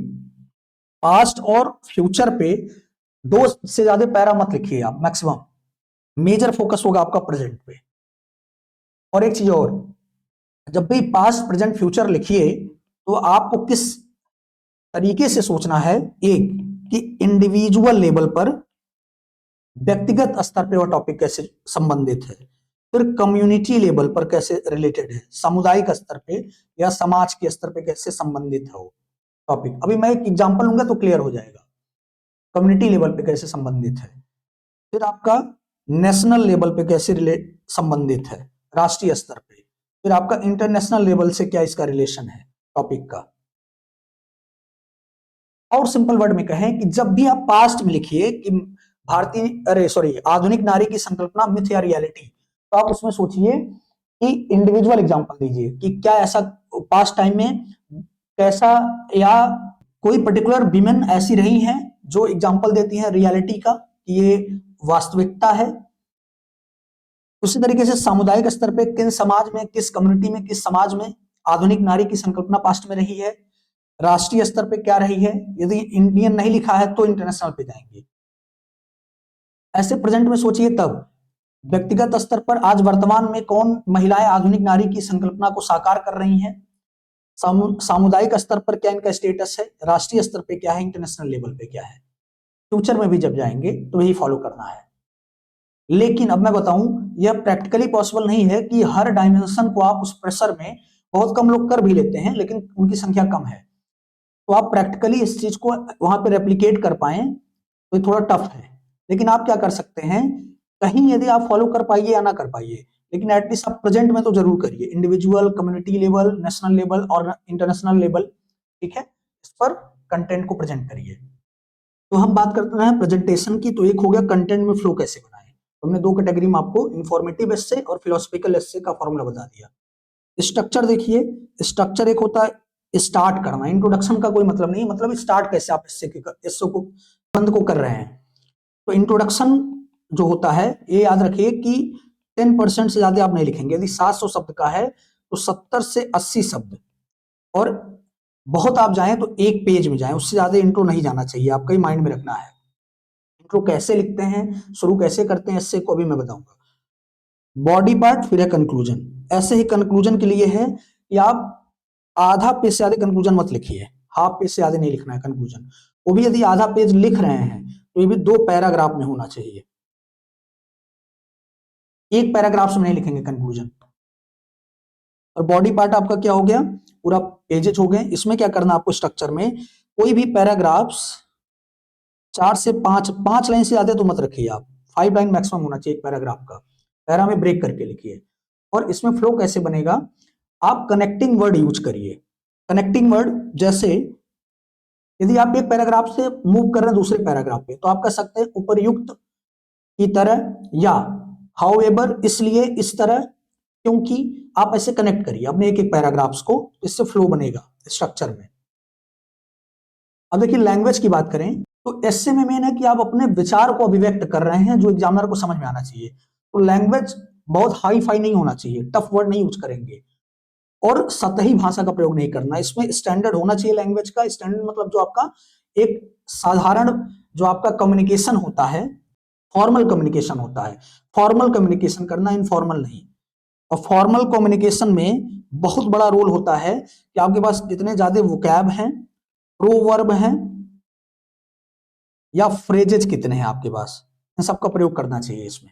पास्ट और फ्यूचर पे 2 से ज्यादा पैरा मत लिखिए आप, मैक्सिमम मेजर फोकस होगा आपका प्रेजेंट पे। और एक चीज और, जब भी पास्ट, प्रेजेंट, फ्यूचर लिखिए तो आपको किस तरीके से सोचना है, एक कि इंडिविजुअल लेवल पर, व्यक्तिगत स्तर पे वह टॉपिक कैसे संबंधित है, फिर कम्युनिटी लेवल पर कैसे रिलेटेड है, सामुदायिक स्तर पे या समाज के स्तर पे कैसे संबंधित है वो टॉपिक। अभी मैं एक एग्जांपल लूंगा तो क्लियर हो जाएगा, कम्युनिटी लेवल पे कैसे संबंधित है, फिर आपका नेशनल लेवल पे कैसे संबंधित है, राष्ट्रीय स्तर पे, फिर आपका इंटरनेशनल लेवल से क्या इसका रिलेशन है टॉपिक का। और सिंपल वर्ड में कहें कि जब भी आप पास्ट में लिखिए कि आधुनिक नारी की संकल्पना मिथ या रियलिटी, तो आप उसमें सोचिए कि इंडिविजुअल एग्जांपल दीजिए कि क्या ऐसा पास्ट टाइम में कैसा, या कोई पर्टिकुलर विमेन ऐसी रही हैं जो एग्जांपल देती हैं रियलिटी का कि ये वास्तविकता है। उसी तरीके से सामुदायिक स्तर पे किन समाज में, किस कम्युनिटी में, किस समाज में आधुनिक नारी की संकल्पना पास्ट में रही है, राष्ट्रीय स्तर पे क्या रही है, यदि इंडियन नहीं लिखा है तो इंटरनेशनल पे जाएंगे। ऐसे प्रेजेंट में सोचिए, तब व्यक्तिगत स्तर पर आज वर्तमान में कौन महिलाएं आधुनिक नारी की संकल्पना को साकार कर रही हैं, सामुदायिक स्तर पर क्या इनका स्टेटस है, राष्ट्रीय स्तर पे क्या है, इंटरनेशनल लेवल पे क्या है। फ्यूचर में भी जब जाएंगे तो यही फॉलो करना है। लेकिन अब मैं बताऊं, यह प्रैक्टिकली पॉसिबल नहीं है कि हर डायमेंशन को आप उस प्रेशर में, बहुत कम लोग कर भी लेते हैं लेकिन उनकी संख्या कम है, तो आप प्रैक्टिकली इस चीज को वहां पे रेप्लिकेट कर पाए तो ये थोड़ा टफ है। लेकिन आप क्या कर सकते हैं, कहीं यदि आप फॉलो कर पाइए या ना कर पाइए, लेकिन एटलीस्ट आप प्रेजेंट में तो जरूर करिए, individual, community level, national level और इंटरनेशनल लेवल। ठीक है, इस पर कंटेंट को प्रेजेंट करिए। तो हम बात करते हैं प्रेजेंटेशन की, तो एक हो गया कंटेंट में फ्लो कैसे बनाए। तो हमने 2 कैटेगरी में आपको इंफॉर्मेटिव एस्से और फिलोसफिकल एस्से का फॉर्मूला बता दिया। स्ट्रक्चर देखिए, स्ट्रक्चर एक होता है स्टार्ट करना, इंट्रोडक्शन का कोई मतलब नहीं, मतलब स्टार्ट कैसे आप एस्से को, बंद को कर रहे हैं। तो इंट्रोडक्शन जो होता है, ये याद रखिए कि 10% से ज्यादा आप नहीं लिखेंगे। यदि 700 शब्द का है तो 70 से 80 शब्द, और बहुत आप जाएं तो 1 पेज में जाएं, उससे ज्यादा इंट्रो नहीं जाना चाहिए, आपका ही माइंड में रखना है। इंट्रो कैसे लिखते हैं, शुरू कैसे करते हैं, इससे को अभी मैं बताऊंगा। बॉडी पार्ट, फिर है कंक्लूजन। ऐसे ही कंक्लूजन के लिए है कि आप आधा पेज से ज्यादा कंक्लूजन मत लिखिए, हाफ पेज से ज्यादा नहीं लिखना है कंक्लूजन। वो भी यदि आधा पेज लिख रहे हैं तो ये भी 2 पैराग्राफ में होना चाहिए, 1 पैराग्राफ में नहीं लिखेंगे कंक्लूजन। और बॉडी पार्ट आपका क्या हो गया, पूरा पेजेज हो गए। इसमें क्या करना आपको, स्ट्रक्चर में कोई भी पैराग्राफ्स 4 से 5 लाइन से ज्यादा तो मत रखिए आप, 5 लाइन मैक्सिमम होना चाहिए एक पैराग्राफ का, पैरा में ब्रेक करके लिखिए। और इसमें फ्लो कैसे बनेगा, आप कनेक्टिंग वर्ड यूज करिए। कनेक्टिंग वर्ड जैसे यदि आप एक पैराग्राफ से मूव कर रहे हैं दूसरे पैराग्राफ पे, तो आप कह सकते हैं उपर्युक्त की तरह, या हाउएवर इसलिए, इस तरह, क्योंकि। आप ऐसे कनेक्ट करिए अपने एक एक पैराग्राफ्स को, इससे फ्लो बनेगा स्ट्रक्चर में। अब देखिए लैंग्वेज की बात करें तो एस्से में मेन है कि आप अपने विचार को अभिव्यक्त कर रहे हैं जो एग्जामिनर को समझ में आना चाहिए। तो लैंग्वेज बहुत हाई फाई नहीं होना चाहिए, टफ वर्ड नहीं यूज करेंगे और सतही भाषा का प्रयोग नहीं करना। इसमें स्टैंडर्ड होना चाहिए लैंग्वेज का। स्टैंडर्ड मतलब जो आपका एक साधारण जो आपका कम्युनिकेशन होता है, फॉर्मल कम्युनिकेशन होता है, फॉर्मल कम्युनिकेशन करना, इनफॉर्मल नहीं। और फॉर्मल कम्युनिकेशन में बहुत बड़ा रोल होता है कि आपके पास कितने ज्यादा वोकैब हैं, प्रोवर्ब हैं या फ्रेजेज कितने हैं आपके पास, इन सबका प्रयोग करना चाहिए इसमें।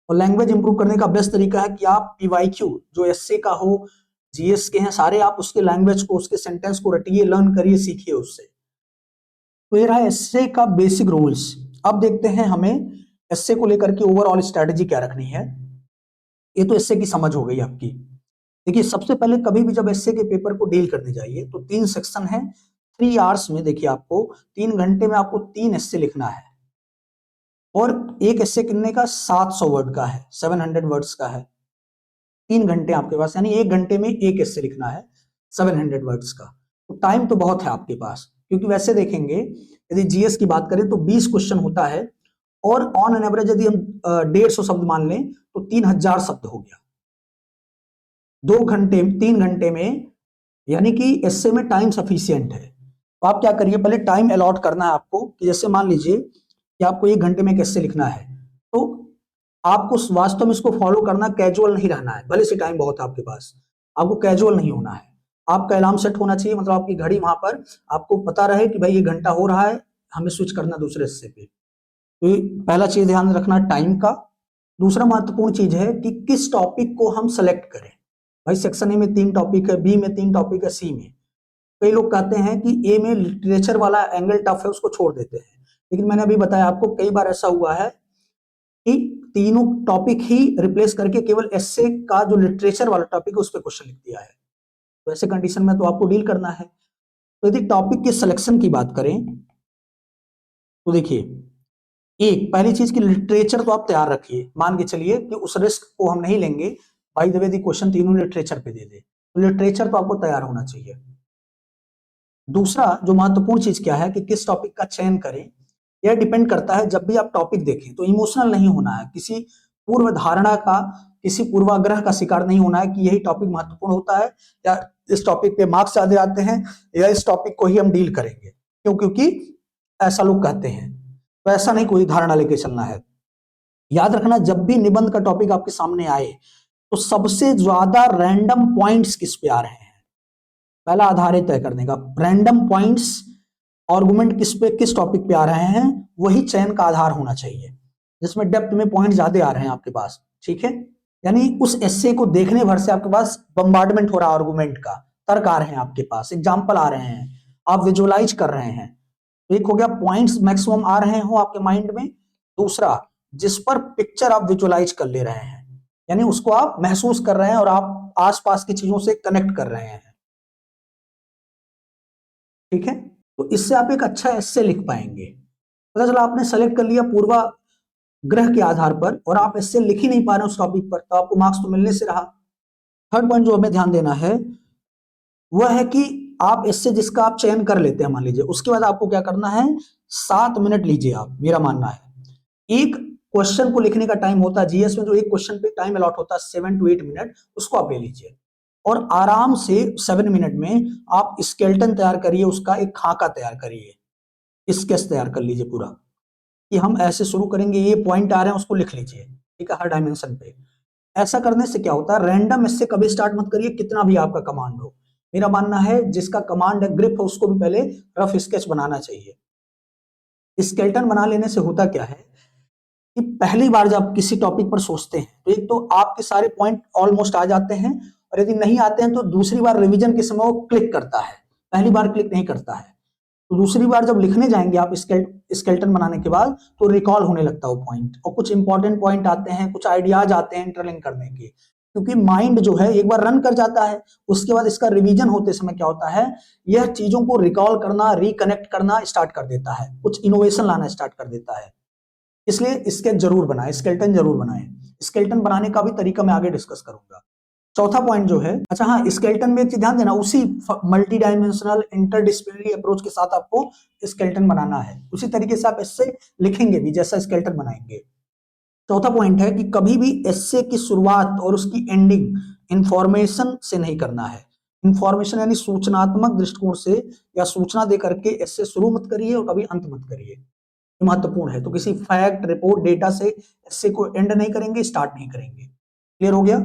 और लैंग्वेज इंप्रूव करने का बेस्ट तरीका है कि आप पीवाईक्यू जो एसए का हो, जीएस के हैं सारे, आप उसके लैंग्वेज को, उसके सेंटेंस को रटिए, लर्न करिए, सीखिए उससे। तो ये रहा एसए का बेसिक रूल्स। अब देखते हैं हमें एसए को लेकर के ओवरऑल स्ट्रेटेजी क्या रखनी है। ये तो एसए की समझ हो गई आपकी। देखिए सबसे पहले कभी भी जब एसए के पेपर को डील करने जाइए तो 3 सेक्शन है, 3 आवर्स में देखिए आपको 3 घंटे में आपको 3 एसए लिखना है। और एक एसए कितने का, 700 वर्ड का है, 700 वर्ड्स का है। 3 घंटे आपके पास, यानी 1 घंटे में एक एस्से लिखना है 700 वर्ड्स का। तो टाइम तो बहुत है आपके पास, क्योंकि वैसे देखेंगे यदि जीएस की बात करें तो 20 क्वेश्चन होता है और ऑन एन एवरेज यदि हम 150 शब्द मान लें तो 3000 शब्द हो गया 2 घंटे 3 घंटे में, यानी कि एस्से में टाइम सफिशियंट है। तो आप क्या करिए, पहले टाइम अलॉट करना है आपको, कि जैसे मान लीजिए कि आपको 1 घंटे में एक एस्से लिखना है, तो आपको वास्तव में इसको फॉलो करना, कैजुअल नहीं रहना है। भले से टाइम बहुत है आपके पास, आपको कैजुअल नहीं होना है। आपका अलार्म सेट होना चाहिए, मतलब आपकी घड़ी वहां पर आपको पता रहे कि भाई ये घंटा हो रहा है, हमें स्विच करना दूसरे हिस्से पे। तो ये पहला चीज ध्यान रखना टाइम का। दूसरा महत्वपूर्ण चीज है कि किस टॉपिक को हम सेलेक्ट करें। भाई सेक्शन ए में 3 टॉपिक है, बी में 3 टॉपिक है, सी में। कई लोग कहते हैं कि ए में लिटरेचर वाला एंगल टफ है, उसको छोड़ देते हैं। लेकिन मैंने अभी बताया आपको कई बार ऐसा हुआ है कि तीनों टॉपिक ही रिप्लेस करके केवल एस्से का जो लिटरेचर वाला टॉपिक है उस पर क्वेश्चन लिख दिया है। तो ऐसे कंडीशन में तो आपको डील करना है। तो यदि टॉपिक के सिलेक्शन की बात करें तो देखिए, एक पहली चीज की लिटरेचर तो आप तैयार रखिए। मान के चलिए कि उस रिस्क को हम नहीं लेंगे, by the way the question तीनों लिटरेचर पे दे दे, तो लिटरेचर तो आपको तैयार होना चाहिए। दूसरा जो महत्वपूर्ण चीज क्या है कि किस टॉपिक का चयन करें, यह डिपेंड करता है। जब भी आप टॉपिक देखें तो इमोशनल नहीं होना है, किसी पूर्व धारणा का, किसी पूर्वाग्रह का शिकार नहीं होना है कि यही टॉपिक महत्वपूर्ण होता है, या इस टॉपिक पे मार्क्स ज्यादा आते हैं, या इस टॉपिक को ही हम डील करेंगे क्योंकि ऐसा लोग कहते हैं। तो ऐसा नहीं कोई धारणा लेके चलना है। याद रखना, जब भी निबंध का टॉपिक आपके सामने आए तो सबसे ज्यादा रैंडम पॉइंट्स किस पे आ रहे हैं, पहला आधार है तय करने का। रैंडम पॉइंट्स आर्गुमेंट किस टॉपिक पे आ रहे हैं, वही चयन का आधार होना चाहिए, जिसमें डेप्थ में पॉइंट ज्यादा आ रहे हैं आपके पास। ठीक है, यानी उस एस्से को देखने भर से आपके पास बम्बार्डमेंट हो रहा है आर्गुमेंट का, तर्क आ रहे हैं आपके पास, एग्जाम्पल आ रहे हैं, आप विजुअलाइज कर रहे हैं। तो एक हो गया पॉइंट्स मैक्सिमम आ रहे हो आपके माइंड में। दूसरा, जिस पर पिक्चर आप विजुअलाइज कर ले रहे हैं, यानी उसको आप महसूस कर रहे हैं और आप आसपास की चीजों से कनेक्ट कर रहे हैं। ठीक है, तो इससे आप एक अच्छा एस्से लिख पाएंगे। पता चला आपने सेलेक्ट कर लिया पूर्वाग्रह के आधार पर और आप एस्से लिख ही नहीं पा रहे उस टॉपिक पर, तो आपको मार्क्स तो मिलने से रहा। थर्ड पॉइंट जो हमें ध्यान देना है वह है कि आप इससे जिसका आप चयन कर लेते हैं मान लीजिए, उसके बाद आपको क्या करना है, 7 मिनट लीजिए आप। मेरा मानना है एक क्वेश्चन को लिखने का टाइम होता है जीएस में, जो एक क्वेश्चन पे टाइम अलॉट होता है 7 to 8 मिनट, उसको आप ले लीजिए और आराम से 7 मिनट में आप स्केलेटन तैयार करिए, उसका एक खाका तैयार करिए, स्केच तैयार कर लीजिए पूरा कि हम ऐसे शुरू करेंगे, ये पॉइंट आ रहे हैं उसको लिख लीजिए। ठीक है, हर डायमेंशन पे ऐसा करने से क्या होता है, रैंडम इससे कभी स्टार्ट मत करिए, कितना भी आपका कमांड हो। मेरा मानना है जिसका कमांड है, ग्रिप है, उसको भी पहले रफ स्केच बनाना चाहिए। स्केलेटन बना लेने से होता क्या है कि पहली बार जब किसी टॉपिक पर सोचते हैं तो एक तो आपके सारे पॉइंट ऑलमोस्ट आ जाते हैं, और यदि नहीं आते हैं तो दूसरी बार रिवीजन के समय वो क्लिक करता है, पहली बार क्लिक नहीं करता है। तो दूसरी बार जब लिखने जाएंगे आप स्केलेटन बनाने के बाद, तो रिकॉल होने लगता है वो पॉइंट, और कुछ इंपॉर्टेंट पॉइंट आते हैं, कुछ आइडियाज आते हैं इंटरलिंक करने के। क्योंकि माइंड जो है एक बार रन कर जाता है, उसके बाद इसका रिवीजन होते समय क्या होता है, यह चीजों को रिकॉल करना, रिकनेक्ट करना स्टार्ट कर देता है, कुछ इनोवेशन लाना स्टार्ट कर देता है। इसलिए स्केच जरूर बनाए, स्केलेटन जरूर बनाए। स्केलेटन बनाने का भी तरीका मैं आगे डिस्कस करूंगा। चौथा पॉइंट जो है, अच्छा हाँ, स्केलेटन में एक चीज ध्यान देना, उसी मल्टी डायमेंशनल इंटरडिसिप्लिनरी अप्रोच के साथ आपको स्केलेटन बनाना है, उसी तरीके से आप एस्से लिखेंगे भी जैसा स्केलेटन बनाएंगे। चौथा पॉइंट है कि कभी भी एस्से की शुरुआत और उसकी एंडिंग इंफॉर्मेशन से नहीं करना है। इंफॉर्मेशन यानी सूचनात्मक दृष्टिकोण से या सूचना दे करके एस्से शुरू मत करिए और कभी अंत मत करिए, महत्वपूर्ण है। तो किसी फैक्ट, रिपोर्ट, डेटा से एस्से को एंड नहीं करेंगे, स्टार्ट नहीं करेंगे। क्लियर हो गया?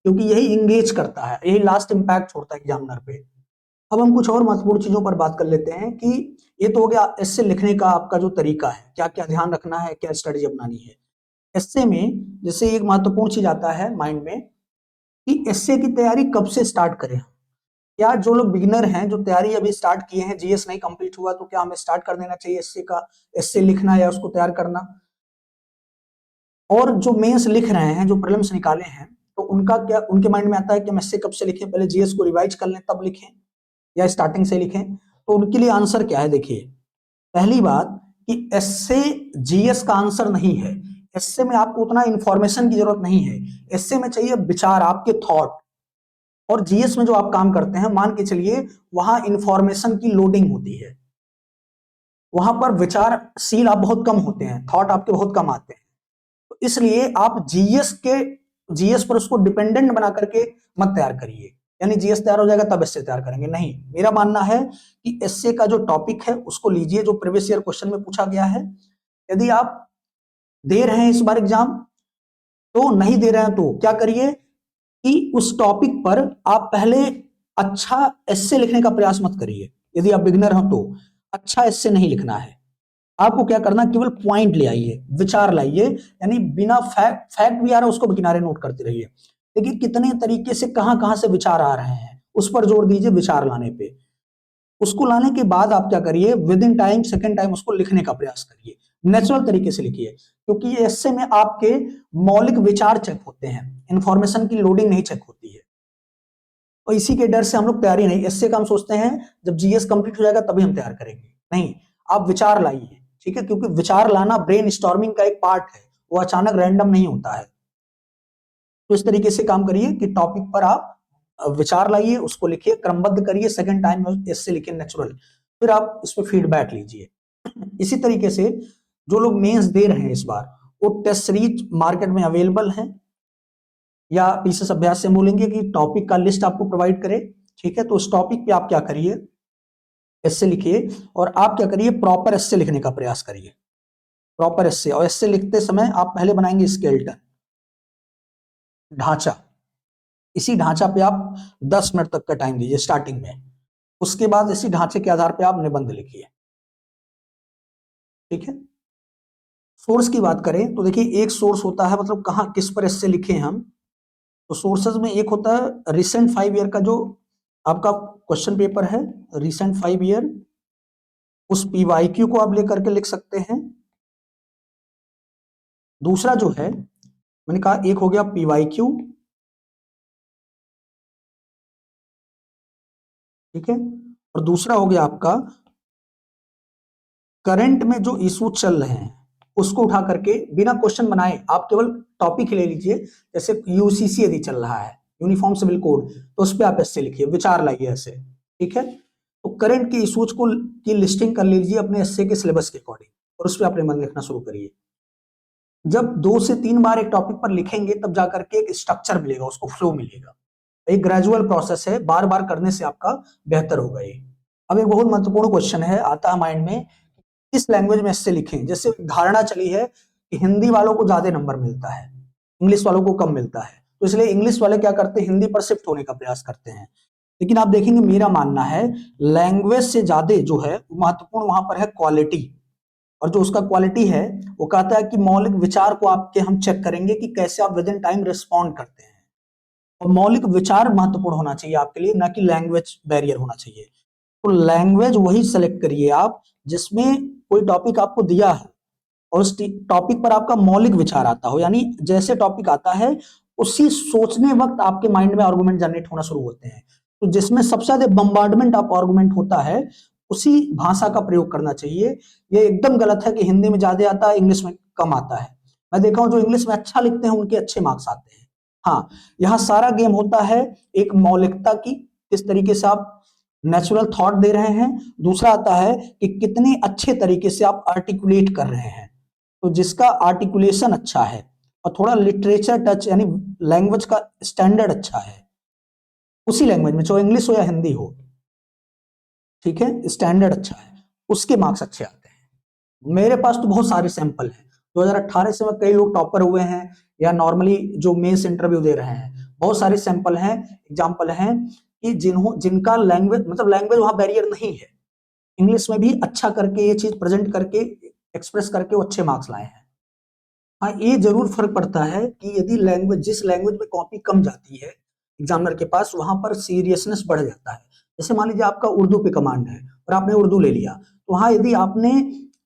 क्योंकि यही इंगेज करता है, यही लास्ट इंपैक्ट छोड़ता है एग्जामिनर पे। अब हम कुछ और महत्वपूर्ण चीजों पर बात कर लेते हैं कि ये तो हो गया एस्से लिखने का आपका जो तरीका है, क्या क्या ध्यान रखना है, क्या स्ट्रेटजी अपनानी है। एस्से में जैसे एक महत्वपूर्ण चीज आता है माइंड में कि एस्से की तैयारी कब से स्टार्ट करें। क्या जो लोग बिगिनर हैं, जो तैयारी अभी स्टार्ट किए हैं, जीएस नहीं कंप्लीट हुआ, तो क्या हमें स्टार्ट कर देना चाहिए एस्से का, एस्से लिखना या उसको तैयार करना। और जो मेंस लिख रहे हैं, जो प्रीलिम्स निकाले हैं, तो उनका क्या, उनके माइंड में आता है कि हम एस्से कब से लिखें, पहले जीएस को रिवाइज कर लें तब लिखें या स्टार्टिंग से लिखें। तो उनके लिए आंसर क्या है, देखिए पहली बात कि एस्से जीएस का आंसर नहीं है। एस्से में आपको उतना इंफॉर्मेशन की जरूरत नहीं है, एस्से में चाहिए विचार, आपके थॉट। और जीएस में जो आप काम करते हैं, मान के चलिए वहां इंफॉर्मेशन की लोडिंग होती है, वहां पर विचारशील आप बहुत कम होते हैं, थॉट आपके बहुत कम आते हैं। तो इसलिए आप जीएस पर उसको डिपेंडेंट बना करके मत तैयार करिए, यानी जीएस तैयार हो जाएगा तब एस्से तैयार करेंगे, नहीं। मेरा मानना है कि एस्से का जो टॉपिक है उसको लीजिए जो प्रीवियस ईयर क्वेश्चन में पूछा गया है। यदि आप दे रहे हैं इस बार एग्जाम, तो नहीं दे रहे हैं तो क्या करिए कि उस टॉपिक पर आप पहले अच्छा एस्से लिखने का प्रयास मत करिए। यदि आप बिगिनर हो तो अच्छा एस्से नहीं लिखना है, आपको क्या करना, केवल पॉइंट ले आइए, विचार लाइए, यानी बिना फैक्ट भी आ रहा है उसको भी किनारे नोट करते रहिए। देखिए कितने तरीके से कहां कहां से विचार आ रहे हैं, उस पर जोर दीजिए विचार लाने पे। उसको लाने के बाद आप क्या करिए, with in time, second time उसको लिखने का प्रयास करिए, नेचुरल तरीके से लिखिए। क्योंकि ये एस्से में आपके मौलिक विचार चेक होते हैं, इंफॉर्मेशन की लोडिंग नहीं चेक होती है। और इसी के डर से हम लोग तैयारी नहीं, एस्से का हम सोचते हैं जब जीएस कंप्लीट हो जाएगा तभी हम तैयार करेंगे, नहीं। आप विचार लाइए, ठीक है, क्योंकि विचार लाना ब्रेन स्टॉर्मिंग का एक पार्ट है, वो अचानक रैंडम नहीं होता है। तो इस तरीके से काम करिए कि टॉपिक पर आप विचार लाइए, उसको लिखिए, क्रमबद्ध करिए, सेकंड टाइम में इससे लिखिए नेचुरल, फिर आप इस पर फीडबैक लीजिए। इसी तरीके से जो लोग मेंस दे रहे हैं इस बार, वो टेस्ट सीरीज मार्केट में अवेलेबल है, या पीसीएस अभ्यास से बोलेंगे कि टॉपिक का लिस्ट आपको प्रोवाइड करे, ठीक है। तो उस टॉपिक पे आप क्या करिए, एस्से लिखिए, और आप क्या करिए, प्रॉपर एस्से लिखने का प्रयास करिए, प्रॉपर एस्से। और एस्से लिखते समय आप पहले बनाएंगे स्केलेटन, ढांचा। इसी ढांचा पे आप 10 मिनट तक का टाइम दीजिए स्टार्टिंग में, उसके बाद इसी ढांचे के आधार पे आप निबंध लिखिए, ठीक है। सोर्स की बात करें तो देखिए एक सोर्स होता है, मतलब कहां किस पर एस्से लिखे हम। तो सोर्सेज में एक होता है रिसेंट 5 ईयर का जो आपका क्वेश्चन पेपर है, रिसेंट 5 ईयर, उस पीवाईक्यू को आप लेकर के लिख सकते हैं। दूसरा जो है, मैंने कहा एक हो गया पीवाईक्यू, ठीक है, और दूसरा हो गया आपका करंट में जो इशू चल रहे हैं उसको उठा करके बिना क्वेश्चन बनाए आप केवल टॉपिक ही ले लीजिए। जैसे यूसीसी यदि चल रहा है, यूनिफॉर्म सिविल कोड, तो उस पर आप ऐसे लिखिए, विचार लाइए ऐसे, ठीक है। तो करंट के इशूज को की लिस्टिंग कर लीजिए अपने एस्से के सिलेबस के अकॉर्डिंग, और उस पर अपने मन लिखना शुरू करिए। जब 2 से 3 बार एक टॉपिक पर लिखेंगे तब जाकर के एक स्ट्रक्चर मिलेगा, उसको फ्लो मिलेगा। एक ग्रेजुअल प्रोसेस है, बार बार करने से आपका बेहतर होगा ये। अब एक बहुत महत्वपूर्ण क्वेश्चन है, आता है माइंड में, किस लैंग्वेज में इससे लिखें। जैसे धारणा चली है कि हिंदी वालों को ज्यादा नंबर मिलता है, इंग्लिश वालों को कम मिलता है, तो इसलिए इंग्लिश वाले क्या करते हैं, हिंदी पर शिफ्ट होने का प्रयास करते हैं। लेकिन आप देखेंगे, मेरा मानना है लैंग्वेज से ज्यादा जो है महत्वपूर्ण वहां पर है क्वालिटी। और जो उसका क्वालिटी है वो कहता है कि मौलिक विचार को आपके हम चेक करेंगे कि कैसे आप विद इन टाइम रिस्पॉन्ड करते हैं। और मौलिक विचार महत्वपूर्ण होना चाहिए आपके लिए, ना कि लैंग्वेज बैरियर होना चाहिए। तो लैंग्वेज वही सेलेक्ट करिए आप जिसमें कोई टॉपिक आपको दिया है और उस टॉपिक पर आपका मौलिक विचार आता हो, यानी जैसे टॉपिक आता है उसी सोचने वक्त आपके माइंड में आर्गुमेंट जनरेट होना शुरू होते हैं। तो जिसमें सबसे ज्यादा बम्बार्डमेंट ऑफ आर्गुमेंट होता है उसी भाषा का प्रयोग करना चाहिए। ये एकदम गलत है कि हिंदी में ज्यादा आता है, इंग्लिश में कम आता है। मैं देखा हूं जो इंग्लिश में अच्छा लिखते हैं उनके अच्छे मार्क्स आते हैं। हाँ, यहाँ सारा गेम होता है एक मौलिकता की, किस तरीके से आप नेचुरल थॉट दे रहे हैं। दूसरा आता है कि कितने अच्छे तरीके से आप आर्टिकुलेट कर रहे हैं। तो जिसका आर्टिकुलेशन अच्छा है और थोड़ा लिटरेचर टच यानी लैंग्वेज का स्टैंडर्ड अच्छा है, उसी लैंग्वेज में चाहे इंग्लिश हो या हिंदी हो, ठीक है, स्टैंडर्ड अच्छा है, उसके मार्क्स अच्छे आते हैं। मेरे पास तो बहुत सारे सैंपल हैं। 2018 से में कई लोग टॉपर हुए हैं या नॉर्मली जो मेंस इंटरव्यू दे रहे हैं, बहुत सारे सैंपल हैं, एग्जांपल हैं कि जिनका लैंग्वेज मतलब लैंग्वेज वहां बैरियर नहीं है, इंग्लिश में भी अच्छा करके ये चीज प्रेजेंट करके एक्सप्रेस करके वो अच्छे मार्क्स लाए हैं। हाँ, ये जरूर फर्क पड़ता है कि यदि लैंग्वेज जिस लैंग्वेज में कॉपी कम जाती है एग्जामिनर के पास, वहां पर सीरियसनेस बढ़ जाता है। जैसे मान लीजिए आपका उर्दू पे कमांड है और आपने उर्दू ले लिया, तो वहां यदि आपने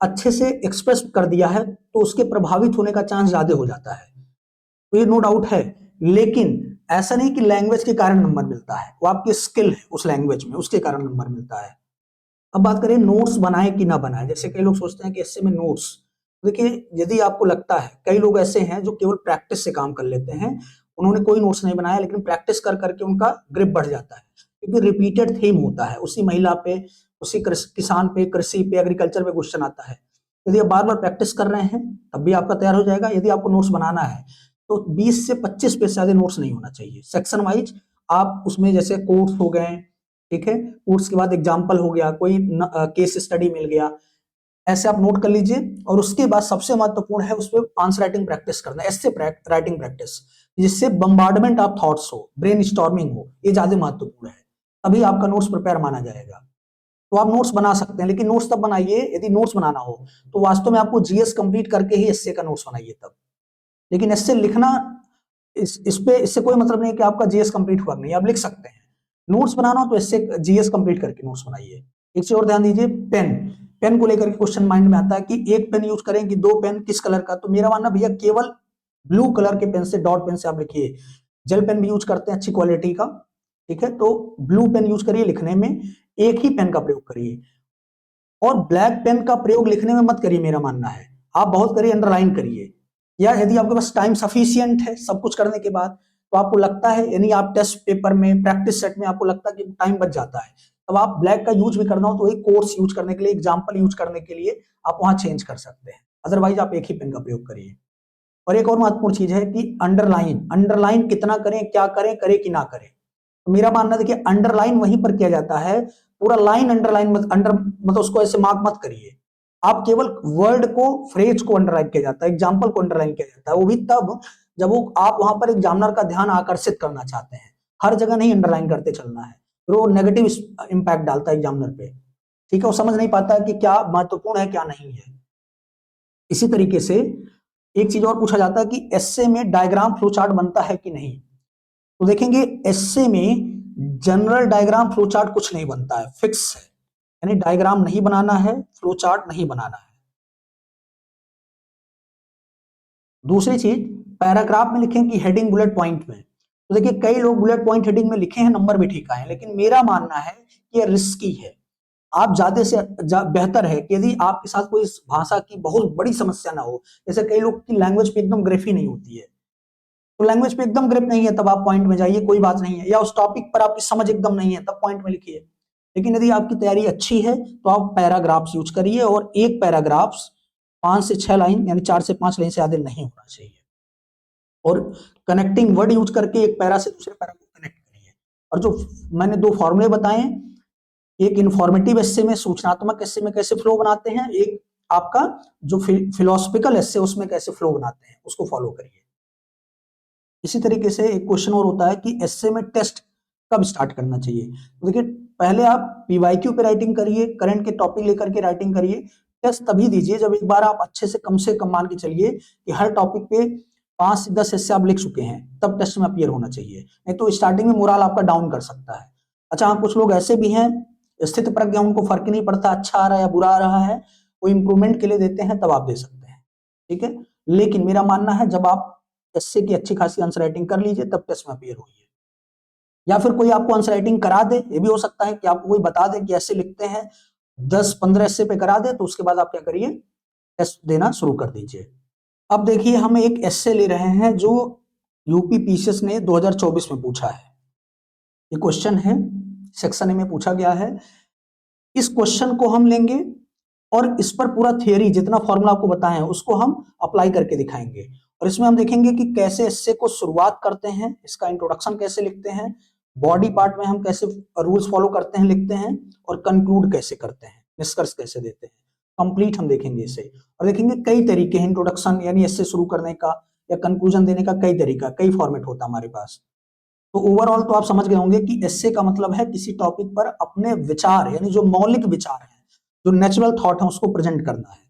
अच्छे से एक्सप्रेस कर दिया है तो उसके प्रभावित होने का चांस ज्यादा हो जाता है। तो ये नो डाउट है। लेकिन ऐसा नहीं कि लैंग्वेज के कारण नंबर मिलता है, वो आपकी स्किल है उस लैंग्वेज में, उसके कारण नंबर मिलता है। अब बात करें नोट्स बनाए कि ना बनाए। जैसे कई लोग सोचते हैं कि इससे में नोट्स, देखिए यदि आपको लगता है, कई लोग ऐसे हैं जो केवल प्रैक्टिस से काम कर लेते हैं, उन्होंने कोई नोट्स नहीं बनाया लेकिन प्रैक्टिस कर करके उनका ग्रिप बढ़ जाता है, क्योंकि रिपीटेड थीम होता है, उसी महिला पे, उसी किसान पे, कृषि पे, एग्रीकल्चर पे क्वेश्चन आता है। यदि आप बार बार प्रैक्टिस कर रहे हैं तब भी आपका तैयार हो जाएगा। यदि आपको नोट्स बनाना है तो 20 से 25 पेज से ज्यादा नोट्स नहीं होना चाहिए। सेक्शन वाइज आप उसमें जैसे कोर्स हो गए, ठीक है, कोर्स के बाद एग्जाम्पल हो गया, कोई केस स्टडी मिल गया, ऐसे आप नोट कर लीजिए। और उसके बाद सबसे महत्वपूर्ण है उस पर आंसर राइटिंग प्रैक्टिस करना, ऐसे राइटिंग प्रैक्टिस जिससे बम्बार्डमेंट ऑफ थॉट्स हो, ब्रेन स्टॉर्मिंग हो, ये ज्यादा महत्वपूर्ण है। अभी आपका नोट्स प्रिपेयर माना जाएगा। तो आप नोट्स बना सकते हैं, लेकिन नोट्स तब बनाइए यदि नोट्स बनाना हो तो वास्तव में आपको जीएस कंप्लीट करके ही एसए का नोट्स बनाइए तब। लेकिन एसए लिखना, इससे कोई मतलब नहीं कि आपका जीएस कंप्लीट हुआ नहीं, आप लिख सकते हैं। नोट्स बनाना हो तो इससे जीएस कंप्लीट करके नोट्स बनाइए। एक चीज और ध्यान दीजिए, पेन, पेन को लेकर के क्वेश्चन माइंड में आता है कि एक पेन यूज करें कि दो पेन, किस कलर का। तो मेरा मानना भैया केवल ब्लू कलर के पेन से, डॉट पेन से आप लिखिए। जेल पेन भी यूज करते हैं अच्छी क्वालिटी का, ठीक है, तो ब्लू पेन यूज करिए लिखने में, एक ही पेन का प्रयोग करिए। और ब्लैक पेन का प्रयोग लिखने में मत करिए, मेरा मानना है आप बहुत करिए, अंडरलाइन करिए। या यदि आपके पास टाइम सफिशियंट है सब कुछ करने के बाद, तो आपको लगता है, यानी आप टेस्ट पेपर में, प्रैक्टिस सेट में आपको लगता है कि टाइम बच जाता है, तब आप ब्लैक का यूज भी करना हो तो एक कोर्स यूज करने के लिए, एग्जाम्पल यूज करने के लिए आप वहां चेंज कर सकते हैं। अदरवाइज आप एक ही पेन का प्रयोग करिए। और एक और महत्वपूर्ण चीज है कि अंडरलाइन, अंडरलाइन कितना करें, क्या करें, करे कि ना करें। तो मेरा मानना देखिए, अंडरलाइन वहीं पर किया जाता है, पूरा लाइन अंडरलाइन मत, मतलब उसको ऐसे मार्क मत करिए। आप केवल वर्ड को, फ्रेज को अंडरलाइन किया जाता है, एग्जाम्पल को अंडरलाइन किया जाता है, वो भी तब जब वो आप वहां पर एग्जामिनर का ध्यान आकर्षित करना चाहते हैं। हर जगह नहीं अंडरलाइन करते चलना है, फिर वो नेगेटिव इंपैक्ट डालता है एग्जामिनर पे, ठीक है, वो समझ नहीं पाता कि क्या महत्वपूर्ण है क्या नहीं है। इसी तरीके से एक चीज और पूछा जाता है कि एसए में डायग्राम फ्लो चार्ट बनता है कि नहीं। तो देखेंगे एसए में जनरल डायग्राम फ्लो चार्ट कुछ नहीं बनता है, फिक्स है, यानी डायग्राम नहीं बनाना है, फ्लो चार्ट नहीं बनाना है। दूसरी चीज, पैराग्राफ में लिखें कि हेडिंग बुलेट पॉइंट में। तो देखिए कई लोग बुलेट पॉइंट हेडिंग में लिखे हैं, नंबर भी ठीक आए, लेकिन मेरा मानना है कि ये रिस्की है। आप ज्यादा से बेहतर है कि यदि आपके साथ कोई इस भाषा की बहुत बड़ी समस्या ना हो, जैसे कई लोग की लैंग्वेज पे एकदम ग्रिप ही नहीं होती है, तो लैंग्वेज पे एकदम ग्रिप नहीं है तब आप पॉइंट में जाइए, कोई बात नहीं है। या उस टॉपिक पर आपकी समझ एकदम नहीं है तब पॉइंट में लिखिए। लेकिन यदि आपकी तैयारी अच्छी है तो आप पैराग्राफ्स यूज करिए, और एक पैराग्राफ्स 5 से 6 लाइन यानी 4 से 5 लाइन से ज्यादा नहीं होना चाहिए। और कनेक्टिंग वर्ड यूज करके एक पैरा से दूसरे पैरा को कनेक्ट करिए। और जो मैंने दो फॉर्मूले बताए, एक इंफॉर्मेटिव एस्से में, सूचनात्मक एस्से में कैसे फ्लो बनाते हैं, एक आपका जो फिलोसफिकल एस्से उसमें कैसे फ्लो बनाते हैं, उसको फॉलो करिए। इसी तरीके से एक क्वेश्चन और होता है कि एसए में टेस्ट कब स्टार्ट करना चाहिए। तो देखिए, पहले आप पीवाईक्यू पे राइटिंग करिए, करंट के टॉपिक लेकर के राइटिंग करिए। टेस्ट तभी दीजिए जब एक बार आप अच्छे से कम मान के चलिए कि हर टॉपिक पे 5 से 10 एसए आप लिख चुके हैं, तब टेस्ट में अपीयर होना चाहिए। नहीं तो स्टार्टिंग में मोरल आपका डाउन कर सकता है। अच्छा हाँ, कुछ लोग ऐसे भी हैं स्थित प्रज्ञ, उनको फर्क ही नहीं पड़ता अच्छा आ रहा है या बुरा आ रहा है, वो इंप्रूवमेंट के लिए देते हैं, तब आप दे सकते हैं। ठीक है, लेकिन मेरा मानना है जब आप एसए की अच्छी खासी आंसर राइटिंग कर लीजिए तब टेस्ट में अपीयर होइए। या फिर कोई आपको आंसर राइटिंग करा दे, ये भी हो सकता है कि आपको कोई बता दे कि ऐसे लिखते हैं, 10-15 ऐसे पे करा दे, तो उसके बाद आप क्या करिए, टेस्ट देना शुरू कर दीजिए। अब देखिए, हम एक एस्से ले रहे हैं जो यूपी पीसीएस ने 2024 में पूछा है। ये क्वेश्चन है, सेक्शन ए में पूछा गया है। इस क्वेश्चन को हम लेंगे और इस पर पूरा थियरी, जितना फॉर्मूला आपको बताए हैं उसको हम अप्लाई करके दिखाएंगे। और इसमें हम देखेंगे कि कैसे एस्से को शुरुआत करते हैं, इसका इंट्रोडक्शन कैसे लिखते हैं, बॉडी पार्ट में हम कैसे रूल्स फॉलो करते हैं, लिखते हैं, और कंक्लूड कैसे करते हैं, निष्कर्ष कैसे देते हैं, कंप्लीट हम देखेंगे इसे। और देखेंगे कई तरीके हैं इंट्रोडक्शन यानी एस्से शुरू करने का या कंक्लूजन देने का, कई तरीका, कई फॉर्मेट होता है हमारे पास। तो ओवरऑल तो आप समझ गए होंगे कि एस्से का मतलब है किसी टॉपिक पर अपने विचार, यानी जो मौलिक विचार है, जो नेचुरल थॉट है, उसको प्रेजेंट करना है।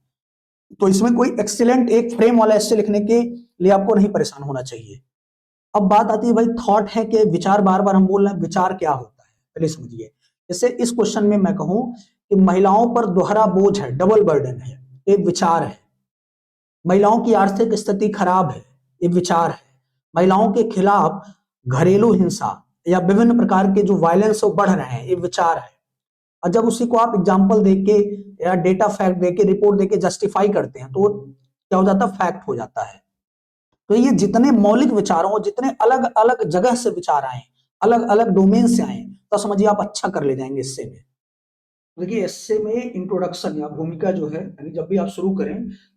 तो इसमें कोई एक्सीलेंट एक फ्रेम वाला एस्से लिखने के लिए आपको नहीं परेशान होना चाहिए। अब बात आती है भाई थॉट है कि विचार, बार बार हम बोल रहे हैं, विचार क्या होता है, पहले समझिए। जैसे इस क्वेश्चन में मैं कहूं कि महिलाओं पर दोहरा बोझ है, डबल बर्डन है, एक विचार है। महिलाओं की आर्थिक स्थिति खराब है, ये विचार है। महिलाओं के खिलाफ घरेलू हिंसा या विभिन्न प्रकार के जो वायलेंस वो बढ़ रहे हैं, ये विचार है। और जब उसी को आप एग्जाम्पल देके या डेटा फैक्ट देके, रिपोर्ट देके जस्टिफाई करते हैं, तो क्या हो जाता है, फैक्ट हो जाता है। तो ये जितने मौलिक विचारों, जितने अलग अलग जगह से विचार आए, अलग अलग डोमेन से आए, तो समझिए आप अच्छा कर ले जाएंगे इससे में। देखिए एस्से में इंट्रोडक्शन या भूमिका जो है, यानी जब भी आप शुरू करें,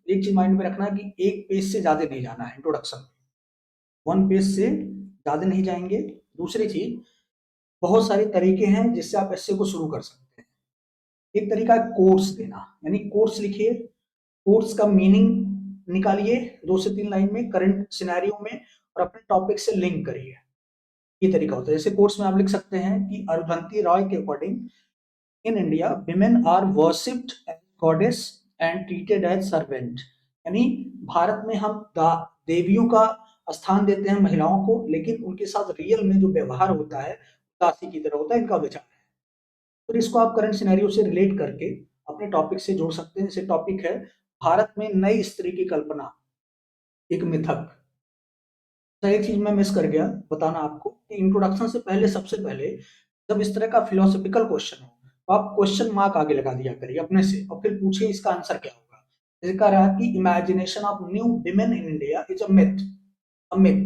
एक चीज माइंड में रखना कि एक पेज से ज्यादा नहीं जाना है इंट्रोडक्शन, 1 पेज से ज्यादा नहीं जाएंगे। दूसरी चीज, बहुत सारे तरीके हैं जिससे आप एस्से को शुरू कर सकते हैं। एक तरीका है कोर्स देना, यानी कोर्स लिखिए, कोर्स का मीनिंग निकालिए 2 से 3 लाइन में, करंट सिनेरियो में, और अपने टॉपिक से लिंक करिए। ये तरीका होता है। जैसे कोर्स में आप लिख सकते हैं कि अरुंधति रॉय के according, in India women are worshipped as goddess and treated as servant. यानी भारत में हम देवियों का स्थान देते हैं महिलाओं को, लेकिन उनके साथ रियल में जो व्यवहार होता है दासी की तरह होता है, इनका विचार है। फिर इसको आप करंट सिनेरियो से रिलेट करके अपने टॉपिक से जोड़ सकते हैं। जैसे टॉपिक है भारत में नई स्त्री की कल्पना, एक मिथक। तो एक चीज मैं मिस कर गया बताना आपको कि इंट्रोडक्शन से पहले, सबसे पहले जब इस तरह का फिलोसॉफिकल क्वेश्चन हो, तो आप क्वेश्चन मार्क आगे लगा दिया करिए अपने से, और फिर पूछिए इसका आंसर क्या होगा। जैसे कह रहा है कि imagination of new women in India is a myth, a myth.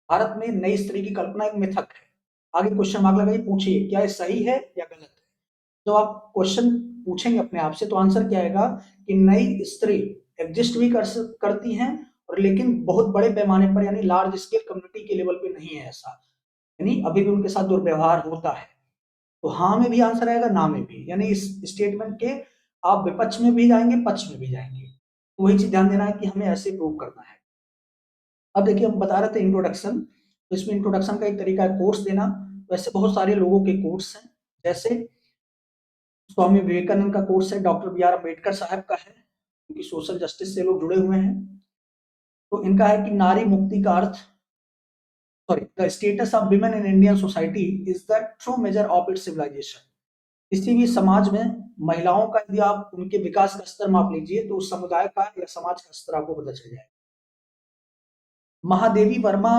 Bharat में नई स्त्री की कल्पना एक मिथक है। आगे क्वेश्चन मार्क लगाइए, पूछिए क्या ये सही है या गलत है। तो आप क्वेश्चन पूछेंगे अपने आप से, तो आंसर क्या आएगा कि नई स्त्री एग्जिस्ट भी करती हैं, और लेकिन बहुत बड़े पैमाने पर, यानी लार्ज स्केल कम्युनिटी के लेवल पे नहीं है ऐसा, यानी अभी भी उनके साथ दुर्व्यवहार होता है। तो हाँ में भी आंसर आएगा, ना में भी, यानी इस स्टेटमेंट के आप विपक्ष में भी जाएंगे, पक्ष में भी जाएंगे। तो वही चीज ध्यान देना है कि हमें ऐसे प्रूव करना है। अब देखिए, हम बता रहे थे इंट्रोडक्शन, तो इसमें इंट्रोडक्शन का एक तरीका है कोर्स देना। वैसे बहुत सारे लोगों के कोर्स हैं, जैसे स्वामी विवेकानंद का कोर्स है, डॉक्टर बी आर अम्बेडकर साहब का है, क्योंकि सोशल जस्टिस से लोग जुड़े हुए हैं। तो इनका है कि नारी मुक्ति का अर्थ, sorry, the status of women in Indian society is the true measure of its civilisation. किसी भी समाज में महिलाओं का यदि आप उनके विकास का स्तर माप लीजिए, तो उस समुदाय का या समाज का स्तर आपको पता चल जाएगा। महादेवी वर्मा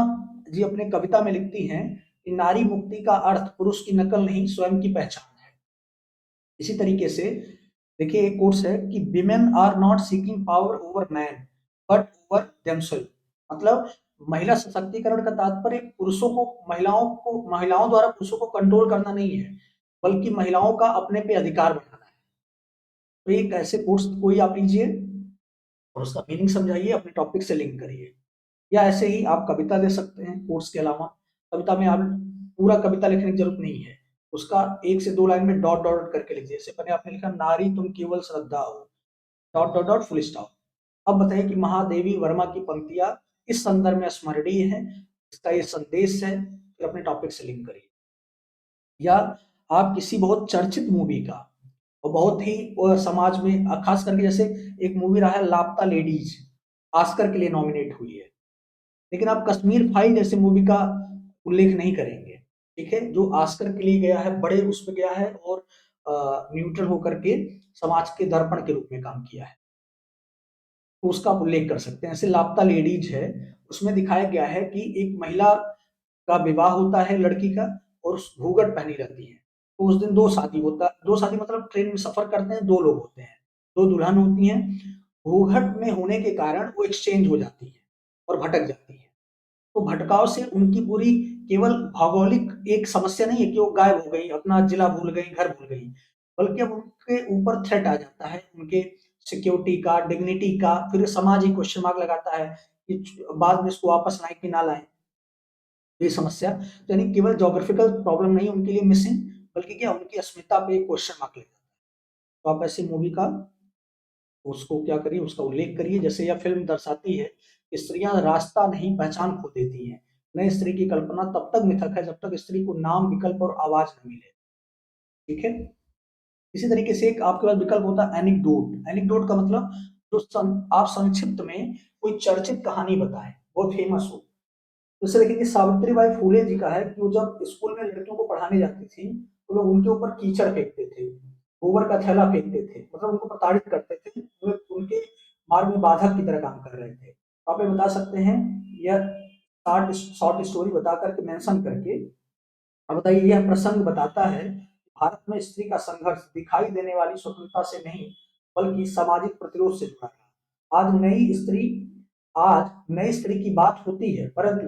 जी अपने कविता में लिखती हैं कि नारी मुक्ति का अर्थ पुरुष की नकल नहीं, स्वयं की पहचान है। इसी तरीके से देखिए, एक कोर्स है कि women are not seeking power over man but over themself. मतलब महिला सशक्तिकरण का तात्पर्य पुरुषों को, महिलाओं द्वारा पुरुषों को कंट्रोल करना नहीं है, बल्कि महिलाओं का अपने पे अधिकार बनाना है। तो एक ऐसे कोर्स कोई आप लीजिए और उसका मीनिंग समझाइए, अपने टॉपिक से लिंक करिए। या ऐसे ही आप कविता दे सकते हैं कोर्स के अलावा। कविता में आप पूरा कविता लिखने की जरूरत नहीं है, उसका 1 से 2 लाइन में डॉट डॉट करके लिखिए। जैसे मैंने आपने लिखा, नारी तुम केवल श्रद्धा हो, dot dot dot full stop. अब बताइए कि महादेवी वर्मा की पंक्तियां इस संदर्भ में स्मरणीय है, इसका ये संदेश है, फिर अपने टॉपिक से लिंक करिए। या आप किसी बहुत चर्चित मूवी का और बहुत ही समाज में खास करके जैसे एक मूवी रहा है लापता लेडीज, ऑस्कर के लिए नॉमिनेट हुई है, लेकिन आप कश्मीर फाइल जैसे मूवी का उल्लेख नहीं करेंगे, ठीक है, जो ऑस्कर के लिए गया है, बड़े उस पे गया है और न्यूट्रल होकर के समाज के दर्पण के रूप में काम किया है, तो उसका आप उल्लेख कर सकते हैं। ऐसे लापता लेडीज है, उसमें दिखाया गया है कि एक महिला का विवाह होता है लड़की का, और घूंघट पहनी रहती है, तो उस दिन दो शादी होता, दो शादी मतलब ट्रेन में सफर करते हैं, दो लोग होते हैं, दो दुल्हन होती हैं, घूंघट में होने के कारण वो एक्सचेंज हो जाती है और भटक जाती है। तो भटकाव से उनकी पूरी केवल भौगोलिक एक समस्या नहीं है कि वो गायब हो गई, अपना जिला भूल गई, घर भूल गई, बल्कि अब उनके ऊपर थ्रेट आ जाता है, उनके सिक्योरिटी का, डिग्निटी का, फिर समाज ही क्वेश्चन मार्क लगाता है कि बाद में इसको वापस लाए कि ना लाए, ये समस्या। तो यानी केवल ज्योग्राफिकल प्रॉब्लम नहीं उनके लिए मिसिंग, बल्कि क्या उनकी अस्मिता पे क्वेश्चन मार्क लगता है। तो आप ऐसी मूवी का उसको क्या करिए, उसका उल्लेख करिए। जैसे यह फिल्म दर्शाती है कि स्त्रियां रास्ता नहीं पहचान खो देती हैं, नई स्त्री की कल्पना तब तक मिथक है जब तक स्त्री को नाम, विकल्प और आवाज न मिले, ठीक है। इसी तरीके से एक आपके पास विकल्प होता है एनिक्डोट। एनिक्डोट का मतलब जो आप संक्षिप्त में कोई चर्चित कहानी बताएं, बहुत फेमस हो। तो इसे देखेंगे सावित्री बाई फूले जी का है कि वो जब स्कूल में लड़कियों को पढ़ाने जाती थी तो लोग उनके ऊपर कीचड़ फेंकते थे, गोबर का थैला फेंकते थे, मतलब उनको प्रताड़ित करते थे, वे उनके मार्ग में बाधक की तरह काम कर रहे थे। तो आप ये बता सकते हैं, यह शॉर्ट शॉर्ट स्टोरी बता करके मेंशन करके अब बताइए, यह प्रसंग बताता है कि भारत में स्त्री का संघर्ष दिखाई देने वाली स्वतंत्रता से नहीं बल्कि सामाजिक प्रतिरोध से जुड़ा है। आज नई स्त्री की बात होती है, परंतु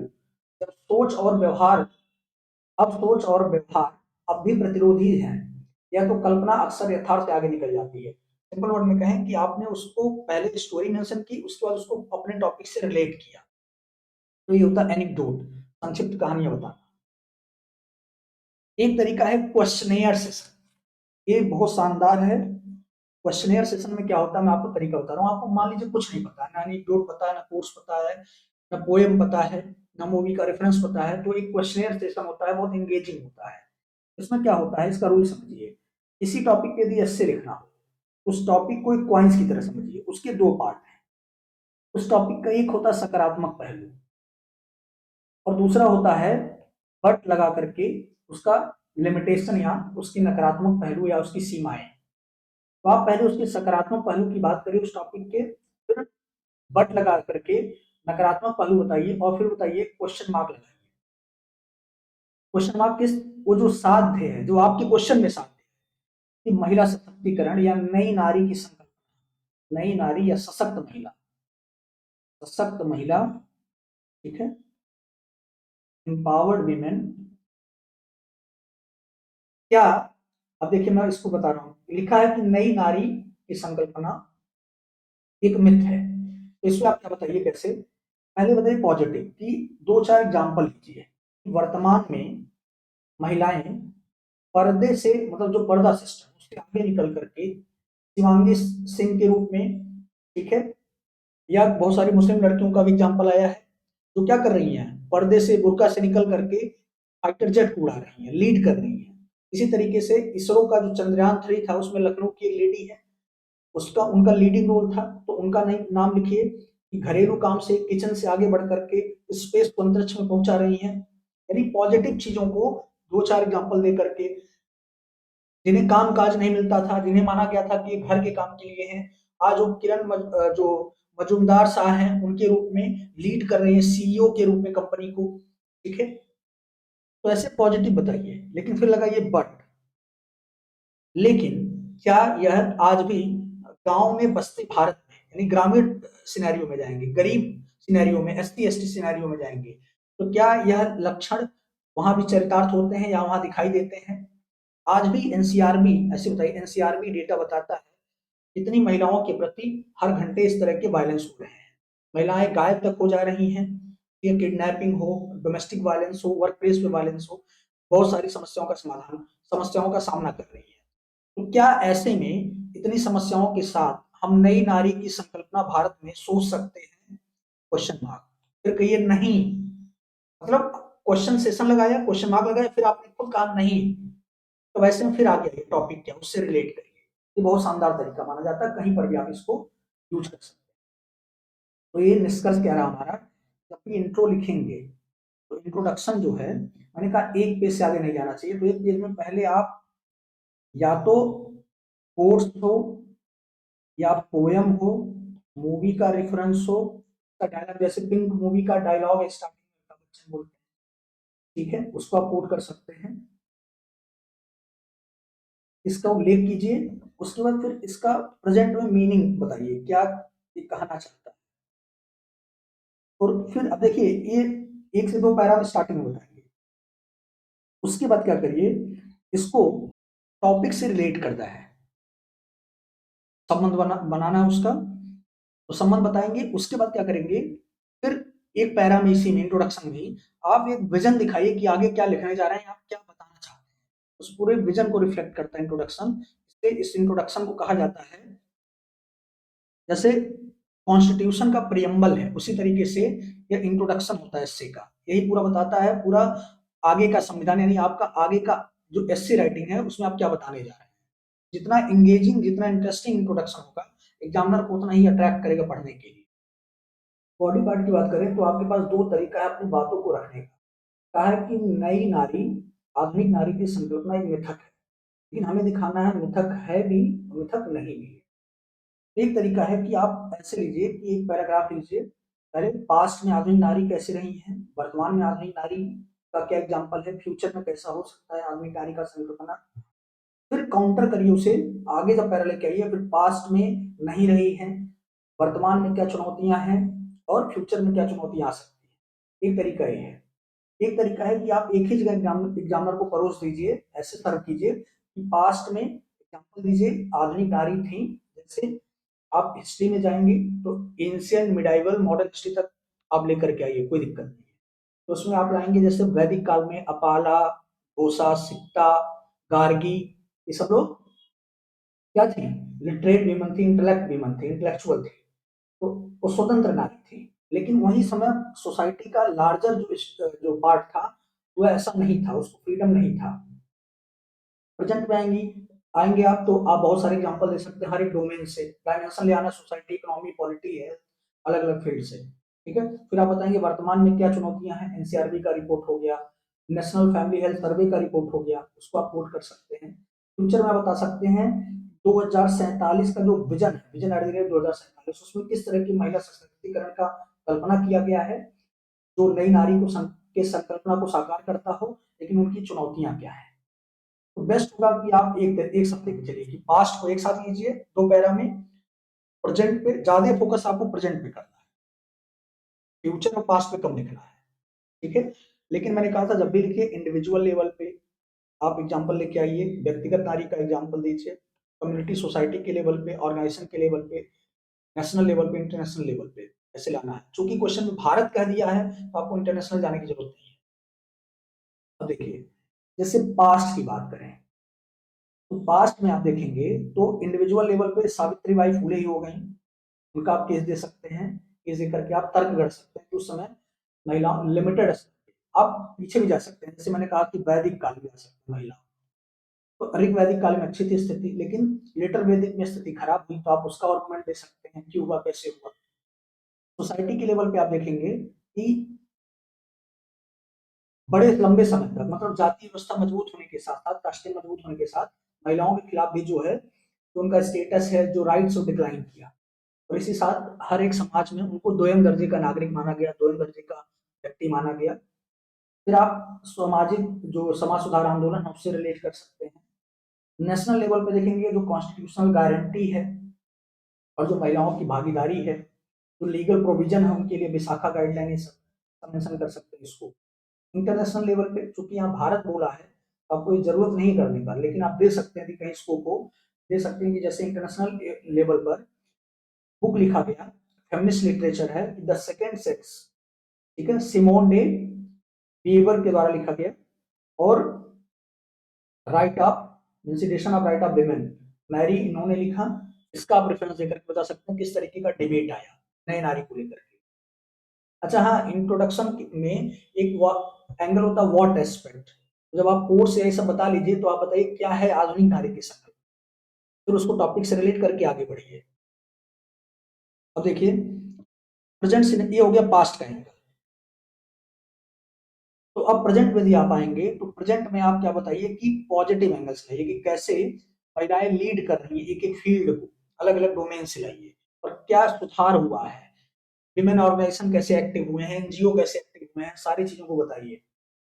जब सोच और व्यवहार अब भी प्रतिरोधी है, या तो कल्पना अक्सर यथार्थ से आगे निकल जाती है। सिंपल वर्ड में कहें कि आपने उसको पहले स्टोरी मेंशन की, उसके बाद उसको अपने टॉपिक से रिलेट किया, तो ये होता है एनिक्डोट, संक्षिप्त कहानियां बताना। एक तरीका है क्वेश्चनेयर सेशन, ये बहुत शानदार है। क्वेश्चनेयर सेशन में क्या होता है, मैं आपको तरीका बता रहा हूँ। आपको मान लीजिए कुछ नहीं पता है, ना एनीक्डोट पता है, ना कोर्स पता है, ना पोएम पता है, ना मूवी का रेफरेंस पता है, तो एक क्वेश्चनेयर सेशन होता है, बहुत इंगेजिंग होता है। इसमें क्या होता है, इसका रूल समझिए। किसी टॉपिक पे यदि एस्से लिखना हो, उस टॉपिक को एक क्वाइंस की तरह समझिए, उसके दो पार्ट हैं। उस टॉपिक का एक होता है सकारात्मक पहलू, और दूसरा होता है बट लगा करके उसका लिमिटेशन या उसकी नकारात्मक पहलू या उसकी सीमाएं। तो आप पहले उसके सकारात्मक पहलू की बात करिए उस टॉपिक के, फिर बट लगा करके नकारात्मक पहलू बताइए, और फिर बताइए क्वेश्चन मार्क लगाइए। क्वेश्चन मार्क किस, वो जो साध्य है, जो आपके क्वेश्चन में साध्य है, कि महिला सशक्तिकरण या नई नारी की संकल्पना, नई नारी या सशक्त महिला, सशक्त महिला, ठीक है, एम्पावर्ड वीमेन, क्या। अब देखिए मैं इसको बता रहा हूं, लिखा है कि नई नारी की संकल्पना एक मिथ है, तो इसमें आप क्या बताइए कैसे। पहले बताइए पॉजिटिव, कि दो चार एग्जाम्पल लीजिए। वर्तमान में महिलाएं पर्दे से, मतलब जो पर्दा सिस्टम उसके आगे निकल करके शिवांगी सिंह के रूप में, ठीक है, या बहुत सारी मुस्लिम लड़कियों का भी एग्जाम्पल आया है, जो क्या कर रही हैं, पर्दे से, बुर्का से निकल करके फाइटर जेट को उड़ा रही हैं, लीड कर रही हैं। इसी तरीके से इसरो का जो चंद्रयान 3 था, उसमें लखनऊ की एक लेडी है, उसका उनका लीडिंग रोल था, तो उनका नाम लिखिए कि घरेलू काम से, किचन से आगे बढ़ करके स्पेस को, अंतरिक्ष में पहुंचा रही हैं। यानी पॉजिटिव चीजों को दो चार एग्जाम्पल दे करके, जिन्हें काम काज नहीं मिलता था, जिन्हें माना गया था कि ये घर के काम के लिए हैं, आज वो जो मजूमदार शाह हैं उनके रूप में लीड कर रहे हैं, सीईओ के रूप में कंपनी को, ठीक है। तो ऐसे पॉजिटिव बताइए, लेकिन फिर लगाइए बट, लेकिन क्या यह आज भी गांव में बसते भारत में, यानी ग्रामीण सिनेरियो में जाएंगे, गरीब सिनेरियो में, एसटी एसटी सिनेरियो में जाएंगे, तो क्या यह लक्षण वहां भी चरितार्थ होते हैं या वहां दिखाई देते हैं। आज भी एनसीआरबी, ऐसे बताइए, एनसीआरबी डेटा बताता है कितनी महिलाओं के प्रति हर घंटे इस तरह के वायलेंस हो रहे हैं, महिलाएं गायब तक हो जा रही हैं, ये किडनैपिंग हो, डोमेस्टिक वायलेंस हो, वर्क प्लेस पे वायलेंस हो, बहुत सारी समस्याओं का सामना कर रही है। तो क्या ऐसे में इतनी समस्याओं के साथ हम नई नारी की संकल्पना भारत में सोच सकते हैं, क्वेश्चन मार्क। फिर कहिए नहीं, मतलब क्वेश्चन सेशन लगाया, क्वेश्चन मार्क लगाया, फिर आपने खुद कहा नहीं, तो वैसे में फिर आ गया ये टॉपिक क्या उससे रिलेट करिए। ये बहुत शानदार तरीका माना जाता है, कहीं पर भी आप इसको यूज कर सकते हैं। तो ये निष्कर्ष क्या रहा हमारा, जब भी इंट्रो लिखेंगे तो इंट्रोडक्शन जो है, मैंने कहा एक पेज से आगे नहीं जाना चाहिए, तो एक पेज में पहले आप या तो कोर्स हो या पोयम हो, मूवी का रेफरेंस हो, का डायलॉग, जैसे पिंक मूवी का डायलॉग है स्टार्टिंग में बच्चन बोलते हैं, ठीक है, उसको आप कोट कर सकते हैं, इसका उल्लेख कीजिए। उसके बाद फिर इसका प्रेजेंट में मीनिंग बताइए, क्या ये कहना चाहता है। और फिर अब देखिए ये 1 से 2 पैरा स्टार्टिंग में बताएंगे, उसके बाद क्या करिए, इसको टॉपिक से रिलेट करता है, संबंध बनाना है उसका, तो संबंध बताएंगे। उसके बाद क्या करेंगे, फिर एक पैरा में, इसी में इंट्रोडक्शन में ही आप एक विजन दिखाइए कि आगे क्या लिखने जा रहे हैं, आप क्या बताना चाहते हैं, उस पूरे विजन को रिफ्लेक्ट करता है इंट्रोडक्शन। इस इंट्रोडक्शन को कहा जाता है, जैसे कॉन्स्टिट्यूशन का प्रियम्बल है उसी तरीके से यह इंट्रोडक्शन होता है एसए का, यही पूरा बताता है पूरा आगे का संविधान, यानी आपका आगे का जो एसए राइटिंग है उसमें आप क्या बताने जा रहे हैं। जितना इंगेजिंग, जितना इंटरेस्टिंग इंट्रोडक्शन होगा, एग्जामिनर को उतना ही अट्रैक्ट करेगा पढ़ने के लिए। बॉडी पार्ट की बात करें तो आपके पास दो तरीका है अपनी बातों को रखने का। कहा है कि नई नारी, आधुनिक नारी की संकल्पना एक मिथक है, लेकिन हमें दिखाना है मिथक है भी, मिथक नहीं भी है। एक तरीका है कि आप ऐसे लीजिए कि एक पैराग्राफ लीजिए, पहले पास्ट में आधुनिक नारी कैसे रही है, वर्तमान में आधुनिक नारी का क्या एग्जाम्पल है, फ्यूचर में कैसा हो सकता है आधुनिक नारी का संकल्पना, फिर काउंटर करिए उसे, आगे जब पैरा लेके आइए, फिर पास्ट में नहीं रही है, वर्तमान में क्या चुनौतियां हैं, और फ्यूचर में क्या चुनौतियां आ सकती है। एक तरीका ये है। एक तरीका है कि आप एक ही जगह एग्जामिनर को परोस दीजिए, ऐसे सर्व कीजिए कि पास्ट में एग्जाम्पल दीजिए, आधुनिक नारी थी, जैसे आप हिस्ट्री में जाएंगे तो एंशियंट, मिडाइवल, मॉडर्न हिस्ट्री तक आप लेकर के आइए, कोई दिक्कत नहीं है। तो उसमें आप लाएंगे जैसे वैदिक काल में अपाला, घोषा, सिक्ता, गार्गी, ये सब लोग क्या थी, लिटरेट वीमन थी, इंटेलेक्ट वीमन थी, इंटेलेक्चुअल थी, तो वो स्वतंत्र नारी थी। लेकिन वही समय सोसाइटी का लार्जर जो पार्ट था वो ऐसा नहीं था, उसको फ्रीडम नहीं था। प्रेजेंट में आएंगे आप तो आप बहुत सारे एग्जांपल दे सकते हैं हर एक डोमेन से, डायमेंशन ले आना, सोसाइटी, इकोनॉमी, पॉलिटी है, अलग अलग फील्ड से, ठीक है। फिर आप बताएंगे वर्तमान में क्या चुनौतियां हैं, एनसीआरबी का रिपोर्ट हो गया, नेशनल फैमिली हेल्थ सर्वे का रिपोर्ट हो गया, उसको आप कोट कर सकते हैं। फ्यूचर में आप बता सकते हैं 2047 का जो विजन है, विजन एट द रेट 2047, उसमें किस तरह की महिला सशक्तिकरण का कल्पना किया गया है, जो नई नारी को के संकल्पना को साकार करता हो, लेकिन उनकी चुनौतियां क्या है। तो बेस्ट होगा कि आप एक सप्ताह पे चलिए कि पास्ट को एक साथ लीजिए 2 पैरा में, प्रेजेंट पे ज्यादा फोकस आपको प्रेजेंट पे करना है, फ्यूचर और पास्ट पे कम लिखना है, ठीक है। लेकिन मैंने कहा था जब भी लिखिए इंडिविजुअल लेवल पे आप एग्जांपल लेके आइए, व्यक्तिगत नारी का एग्जांपल दीजिए, कम्युनिटी, सोसाइटी के लेवल पे, ऑर्गेनाइजेशन के लेवल पे, नेशनल लेवल पे, इंटरनेशनल लेवल पे ऐसे लाना है। चूंकि क्वेश्चन में भारत कह दिया है तो आपको इंटरनेशनल जाने की जरूरत नहीं है। अब देखिए जैसे पास्ट की बात करें तो पास्ट में आप देखेंगे तो इंडिविजुअल लेवल पे सावित्री बाई फुले ही हो गई, उनका आप केस दे सकते हैं, केस दे करके आप तर्क गढ़ सकते हैं कि उस समय महिला लिमिटेड, आप पीछे भी जा सकते हैं, जैसे मैंने कहा कि वैदिक काल में आ सकते हैं महिला, तो ऋग वैदिक काल में अच्छी थी स्थिति, लेकिन लेटर वैदिक में स्थिति खराब हुई, तो आप उसका आर्गुमेंट दे सकते हैं क्यों हुआ, कैसे हुआ। सोसाइटी के लेवल पे आप देखेंगे कि बड़े लंबे समय तक, मतलब जातीय व्यवस्था मजबूत होने के साथ साथ, राष्ट्रीय मजबूत होने के साथ, महिलाओं के खिलाफ भी जो है, जो उनका स्टेटस है, जो राइट्स वो डिक्लाइन किया, और इसी साथ हर एक समाज में उनको दोयम दर्जे का नागरिक माना गया, दोयम दर्जे का व्यक्ति माना गया। फिर आप सामाजिक जो समाज सुधार आंदोलन है उससे रिलेट कर सकते हैं। नेशनल लेवल पे देखेंगे जो कॉन्स्टिट्यूशनल गारंटी है और जो महिलाओं की भागीदारी है, जो लीगल प्रोविजन है उनके लिए विशाखा गाइडलाइन मेंशन कर सकते हैं इसको। इंटरनेशनल लेवल पे चूंकि यहाँ भारत बोला है तो आपको ये जरूरत नहीं करने का, लेकिन आप दे सकते हैं कि कहीं स्कोप हो, दे सकते हैं कि जैसे इंटरनेशनल लेवल पर बुक लिखा गया, फेमिनिस्ट लिटरेचर है, द सेकेंड सेक्स, ठीक है, सिमोन डे बीवर के द्वारा लिखा गया, और राइट ऑफ इंसिडेशन of right of women, Mary इन्होंने लिखा। इसका आप रेफरेंस देकर बता सकते हैं किस तरीके का डिबेट आया नए नारी को लेकर। अच्छा हाँ, इंट्रोडक्शन में एक एंगल होता है व्हाट एस्पेक्ट। जब आप कोर्स या ये सब बता लीजिए तो आप बताइए क्या है आधुनिक नारी की शक्ल, फिर उसको टॉपिक से रिलेट करके आगे बढ़िए। अब देखिए प्रेजेंट, ये हो गया पास्ट का एंगल। तो अब प्रेजेंट में यदि आप आएंगे तो प्रेजेंट में आप क्या बताइए कि पॉजिटिव एंगल्स लाइए कि कैसे महिलाएं लीड कर रही है एक एक फील्ड को, अलग अलग डोमेन से लाइए, और क्या सुधार हुआ है, विमेन ऑर्गेनाइजेशन कैसे एक्टिव हुए हैं, एनजीओ कैसे एक्टिव हुए हैं, सारी चीजों को बताइए।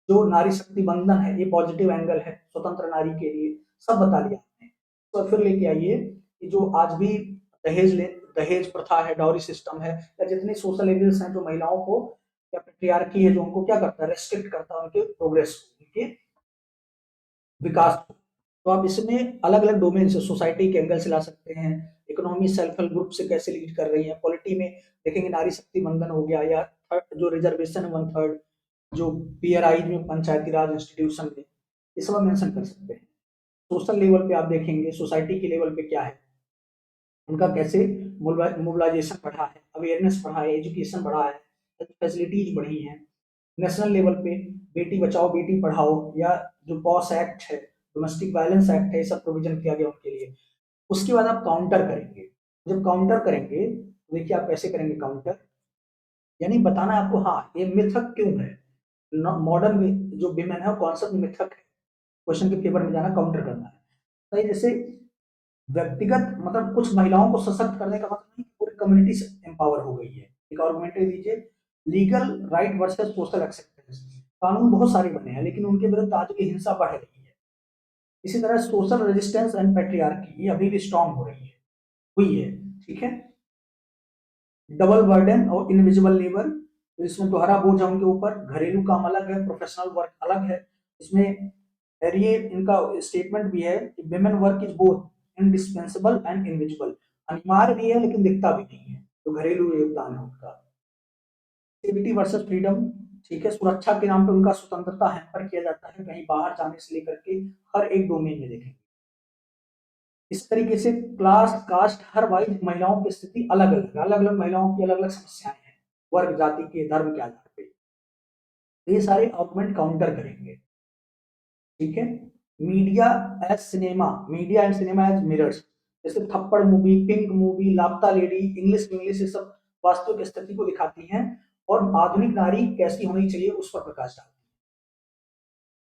जो नारी शक्ति बंधन है ये पॉजिटिव एंगल है स्वतंत्र नारी के लिए, सब बता दिया आपने। तो फिर लेके आइए कि जो आज भी दहेज प्रथा है, डाउरी सिस्टम है, या जितने सोशल एविल्स हैं जो महिलाओं को, या पेट्रियार्की है जो उनको क्या करता है, रेस्ट्रिक्ट करता है उनके प्रोग्रेस को, उनके विकास को। तो आप इसमें अलग अलग डोमेन से, सोसाइटी के एंगल से ला सकते हैं, इकोनॉमी सेल्फ हेल्प ग्रुप से कैसे लीड कर रही है, पॉलिटी में देखेंगे नारी शक्ति बंधन हो गया, या जो रिजर्वेशन है 1/3, जो पीआरआई में पंचायती राज इंस्टीट्यूशन में, ये सब मेंशन कर सकते हैं। सोशल लेवल पे आप देखेंगे सोसाइटी के लेवल पे क्या है, उनका कैसे मोबिलाइजेशन बढ़ा है, अवेयरनेस बढ़ा है, एजुकेशन बढ़ा है, फैसिलिटीज बढ़ी हैं। नेशनल लेवल पे बेटी बचाओ बेटी पढ़ाओ, या जो पॉस एक्ट है, डोमेस्टिक वायलेंस एक्ट है, ये सब प्रोविजन किया गया उनके लिए। उसके बाद आप काउंटर करेंगे। जब काउंटर करेंगे तो देखिए आप कैसे करेंगे काउंटर, यानी बताना है आपको हाँ ये मिथक क्यों है, मॉडर्न जो विमेन है कॉन्सेप्ट मिथक है, क्वेश्चन के पेपर में जाना काउंटर करना है। तो जैसे व्यक्तिगत मतलब कुछ महिलाओं को सशक्त करने का मतलब नहीं पूरी कम्युनिटी एम्पावर हो गई है। एक आर्गुमेंट दीजिए, legal right versus social acceptance. कानून बहुत सारे बने हैं लेकिन उनके विरुद्ध आज की हिंसा बढ़ रही है। इसी तरह सोशल रेजिस्टेंस एंड पैट्रियार्की ये अभी भी स्ट्रांग हो रही है, हुई है। ठीक है, डबल बर्डन और इनविजिबल लेबर, तो इसमें दोहरा बोझ है उनके ऊपर, घरेलू काम अलग है, प्रोफेशनल वर्क अलग है। इसमें और ये इनका स्टेटमेंट भी है कि women work is both indispensable and invisible, अनिवार्य भी है लेकिन दिखता भी नहीं है, तो घरेलू योगदान है उनका। सेफ्टी वर्सेस फ्रीडम, ठीक है, सुरक्षा के नाम पे उनका स्वतंत्रता हैम्पर किया जाता है कहीं बाहर जाने से लेकर के हर एक डोमेन में देखेंगे। इस तरीके से क्लास कास्ट हर वाइज महिलाओं की स्थिति अलग अलग, अलग अलग महिलाओं की अलग अलग समस्याएं हैं, वर्ग जाति के धर्म के आधार पे। तो ये सारे आर्गुमेंट काउंटर करेंगे। ठीक है, media as cinema, media and cinema as mirrors, जैसे Thappad movie, Pink movie, Laapataa lady, English English, ये सब वास्तविक स्थिति को दिखाती हैं और आधुनिक नारी कैसी होनी चाहिए उस पर प्रकाश डालती है।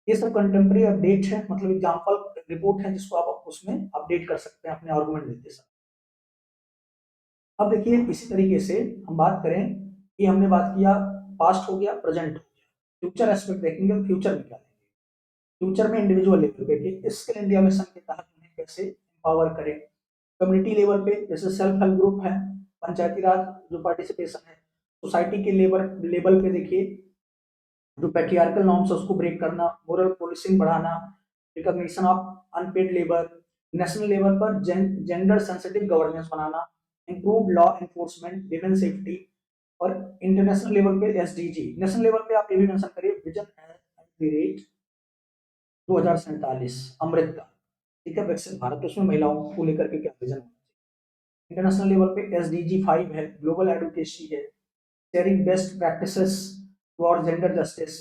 ये सब कंटेम्प्रेरी अपडेट है, मतलब एग्जांपल रिपोर्ट है जिसको आप उसमें अपडेट कर सकते हैं अपने आर्गुमेंट देते समय। अब देखिए इसी तरीके से हम बात करें कि हमने बात किया पास्ट हो गया, प्रेजेंट हो गया, फ्यूचर एस्पेक्ट देखेंगे, फ्यूचर में क्या लेंगे। फ्यूचर में इंडिविजुअल लेवल पे कि स्किल इंडिया मिशन के तहत उन्हें कैसे एम्पावर करें, कम्युनिटी लेवल पे जैसे सेल्फ हेल्प ग्रुप है, पंचायती राज जो पार्टिसिपेशन है, सोसाइटी के लेवल लेवल पे देखिए जो पैट्रियार्कल नॉर्म्स है उसको ब्रेक करना, मोरल पोलिसिंग बढ़ाना, recognition of unpaid labour, national level पर जेंडर सेंसिटिव गवर्नेंस बनाना, improve law enforcement, women safety, और इंटरनेशनल लेवल पे एसडीजी। नेशनल लेवल पे आप ये भी मेंशन करिए विजन एट द रेट 2047 अमृत का, ठीक है, विकसित भारत, उसमें महिलाओं को लेकर के क्या विजन। इंटरनेशनल लेवल पे SDG 5 है, ग्लोबल एडवोकेसी है, sharing best practices for gender justice,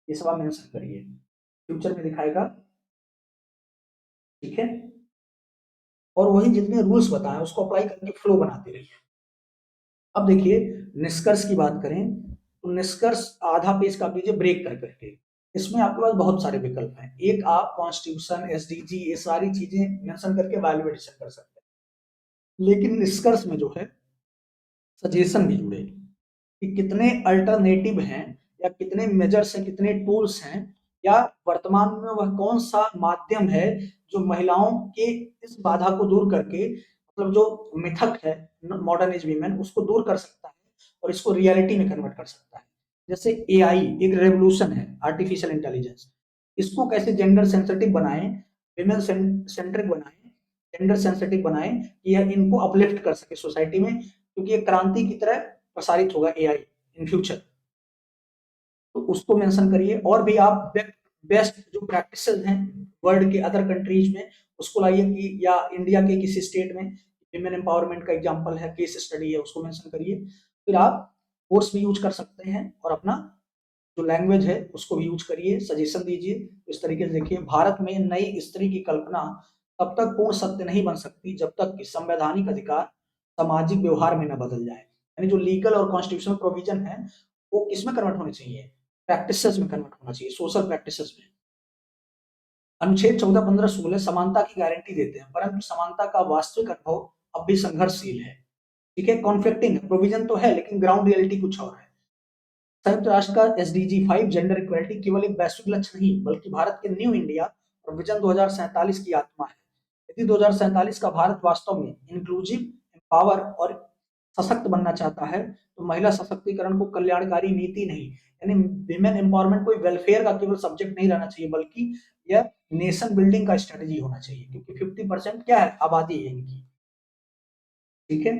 ये सब आप मेंशन करिए, फ्यूचर में दिखाएगा। ठीक है, और वही जितने रूल्स बताए उसको अप्लाई करके फ्लो बनाते रहिए। अब देखिए निष्कर्ष की बात करें तो निष्कर्ष आधा पेज का कीजिए ब्रेक कर करके। इसमें आपके पास बहुत सारे विकल्प हैं, एक आप कॉन्स्टिट्यूशन SDG ये सारी चीजें मेंशन करके वैल्यूएशन कर सकते हैं, लेकिन निष्कर्ष में जो है सजेशन भी जुड़े कि कितने अल्टरनेटिव हैं, या कितने मेजर्स हैं, कितने टूल्स हैं, या वर्तमान में वह कौन सा माध्यम है जो महिलाओं के इस बाधा को दूर करके, मतलब जो मिथक है मॉडर्न एज वीमेन उसको दूर कर सकता है और इसको रियलिटी में कन्वर्ट कर सकता है। जैसे AI एक रेवोल्यूशन है, आर्टिफिशियल इंटेलिजेंस, इसको कैसे जेंडर सेंसिटिव बनाएं, विमेन सेंट्रिक बनाएं, जेंडर सेंसिटिव बनाएं कि यह इनको अपलिफ्ट कर सके सोसाइटी में, क्योंकि ये क्रांति की तरह प्रसारित होगा AI इन फ्यूचर। तो उसको मेंशन करिए, और भी आप बेस्ट जो प्रैक्टिसेस हैं वर्ल्ड के अदर कंट्रीज में उसको लाइए, कि या इंडिया के किसी स्टेट में विमेन एम्पावरमेंट का एग्जांपल है, केस स्टडी है, उसको मेंशन करिए। फिर आप कोर्स भी यूज कर सकते हैं और अपना जो लैंग्वेज है उसको भी यूज करिए, सजेशन दीजिए। इस तरीके से देखिए, भारत में नई स्त्री की कल्पना तब तक पूर्ण सत्य नहीं बन सकती जब तक कि संवैधानिक अधिकार सामाजिक व्यवहार में न बदल जाए। यानी जो लीगल और कॉन्स्टिट्यूशनल प्रोविजन है वो किस में कन्वर्ट होने चाहिए, प्रैक्टिसेस में कन्वर्ट होना चाहिए, सोशल प्रैक्टिसेस में। अनुच्छेद 14, 15, 16 समानता की गारंटी देते हैं, परंतु समानता का वास्तविक अनुभव अब भी संघर्षशील है। ठीक है, कॉन्फ्लिक्टिंग है, प्रोविजन तो है लेकिन ग्राउंड रियलिटी कुछ और है। संयुक्त राष्ट्र का एसडीजी 5 जेंडर इक्वलिटी केवल एक वैश्विक लक्ष्य नहीं बल्कि भारत के न्यू इंडिया और विजन 2047 की आत्मा है। यदि 2047 का भारत वास्तव में इंक्लूसिव, एम्पावर और सशक्त बनना चाहता है तो महिला सशक्तिकरण को कल्याणकारी नीति नहीं, यानी विमेन एम्पावरमेंट कोई वेलफेयर का केवल सब्जेक्ट नहीं रहना चाहिए, बल्कि यह नेशन बिल्डिंग का स्ट्रेटेजी होना चाहिए, क्योंकि 50% क्या है, आबादी है इनकी। ठीक है,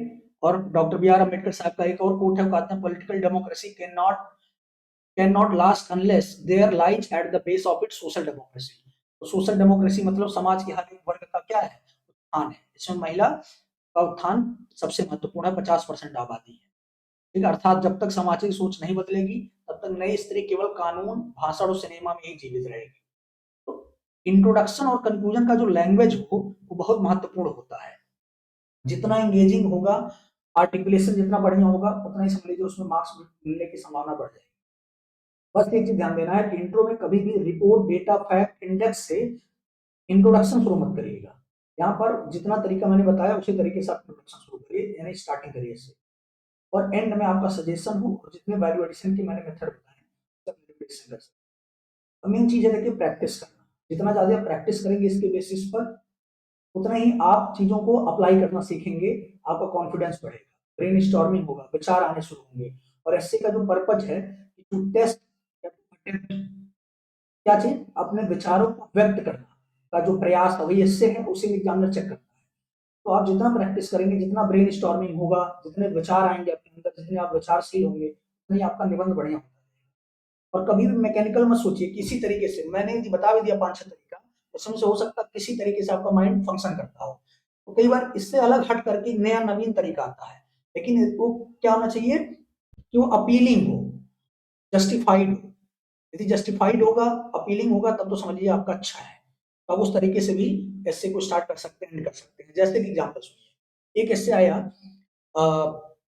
और डॉक्टर बी आर अम्बेडकर साहब का एक और कोट है, कहते हैं political democracy can not last unless there lies at the base of it social democracy. तो सोशल डेमोक्रेसी मतलब समाज के हर एक वर्ग का क्या है, उत्थान है। इसमें महिला का उत्थान सबसे महत्वपूर्ण है, 50% आबादी है। ठीक है, अर्थात जब तक समाज की सोच नहीं बदलेगी तब तक नई स्त्री केवल कानून, भाषण और सिनेमा में ही जीवित रहेगी। तो इंट्रोडक्शन और कंक्लूजन का जो लैंग्वेज हो वो बहुत महत्वपूर्ण होता है। जितना एंगेजिंग होगा, आर्टिकुलेशन जितना बढ़िया होगा, उतना ही समझ लीजिए उसमें मार्क्स मिलने की संभावना बढ़ जाएगी। बस एक चीज ध्यान देना है कि इंट्रो में कभी भी रिपोर्ट, डेटा, फैक्ट, इंडेक्स से इंट्रोडक्शन शुरू मत करिएगा। यहाँ पर जितना तरीका मैंने बताया उसी तरीके से आप इंट्रोडक्शन शुरू करिए, यानी स्टार्टिंग करिए इससे, और एंड में आपका सजेशन हो और जितने वैल्यू एडिशन के मैंने मेथड बताए सब वैल्यू एडिशन कर सकते हैं। मेन चीज है देखिए प्रैक्टिस करना, जितना ज्यादा प्रैक्टिस करेंगे इसके बेसिस पर उतना ही आप चीजों को अप्लाई करना सीखेंगे, आपका कॉन्फिडेंस बढ़ेगा, ब्रेन स्टॉर्मिंग होगा, विचार आने शुरू होंगे। और ऐसे का जो पर्पज है टू टेस्ट या टू अटेम्प्ट, क्या चीज, अपने विचारों को व्यक्त करना का जो प्रयास है वही इससे है, उसी में एग्जामिनर चेक करता है। तो आप जितना प्रैक्टिस करेंगे, जितना ब्रेन स्टॉर्मिंग होगा, जितने विचार आएंगे आपके अंदर, जितने आप विचारशील होंगे, उतनी आपका निबंध बढ़िया होगा। और कभी भी मैकेनिकल मत सोचिए, किसी तरीके से मैंने बता भी दिया 5-6 तरीका, उसमें से हो सकता है किसी तरीके से आपका माइंड फंक्शन करता हो। तो कई बार इससे अलग हट करके नया नवीन तरीका आता है, लेकिन वो क्या होना चाहिए कि वो अपीलिंग हो, जस्टिफाइड हो। यदि जस्टिफाइड होगा, अपीलिंग होगा, तब तो समझिए आपका अच्छा है। तो आप उस तरीके से भी ऐसे को स्टार्ट कर सकते हैं, कर सकते हैं। जैसे कि एग्जाम्पल सुनिए, एक ऐसे आया,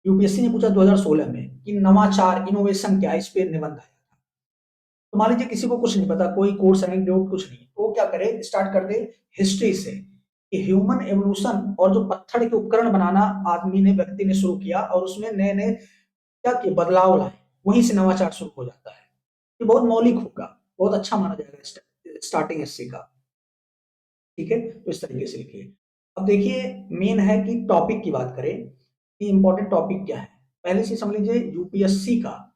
यूपीएससी ने पूछा 2016 में कि नवाचार, इनोवेशन क्या है, इस पे निबंध आया। तो मान लीजिए किसी को कुछ नहीं पता, कोई कोर्स एनेक्डोट कुछ नहीं, तो क्या करे, स्टार्ट कर दे हिस्ट्री से कि ह्यूमन एवोल्यूशन और जो पत्थर के उपकरण बनाना आदमी ने, व्यक्ति ने शुरू किया और उसमें नए नए क्या किए, बदलाव लाए, वहीं से नवाचार शुरू हो जाता है। ये बहुत मौलिक होगा, बहुत अच्छा माना जाएगा स्टार्टिंग हिस्ट्री का। ठीक है, तो इस तरीके से लिखिए। अब देखिए मेन है कि टॉपिक की बात करें कि इंपॉर्टेंट टॉपिक क्या है। पहले से समझ लीजिए यूपीएससी का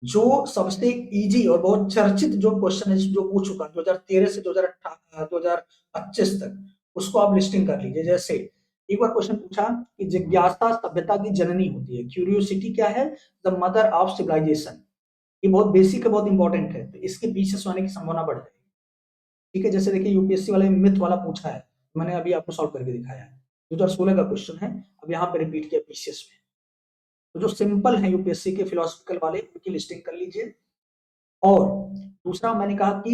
जो सबसे इजी और बहुत चर्चित जो क्वेश्चन है जो पूछ चुका 2013 से 2025 तक, उसको आप लिस्टिंग कर लीजिए। जैसे एक बार क्वेश्चन पूछा कि जिज्ञासा सभ्यता की जननी होती है, क्यूरियोसिटी क्या है, द मदर ऑफ सिविलाइजेशन। ये बहुत बेसिक है, बहुत इंपॉर्टेंट है, तो इसके पीछे से होने की संभावना बढ़ जाएगी। ठीक है, जैसे देखिए यूपीएससी वाले मिथ वाला पूछा है, मैंने अभी आपको सॉल्व करके दिखाया है, 2016 का क्वेश्चन है, अब यहाँ पे रिपीट किया पीसीएस में। तो जो सिंपल है यूपीएससी के फिलोसफिकल वाले, उनकी लिस्टिंग कर लीजिए। और दूसरा मैंने कहा कि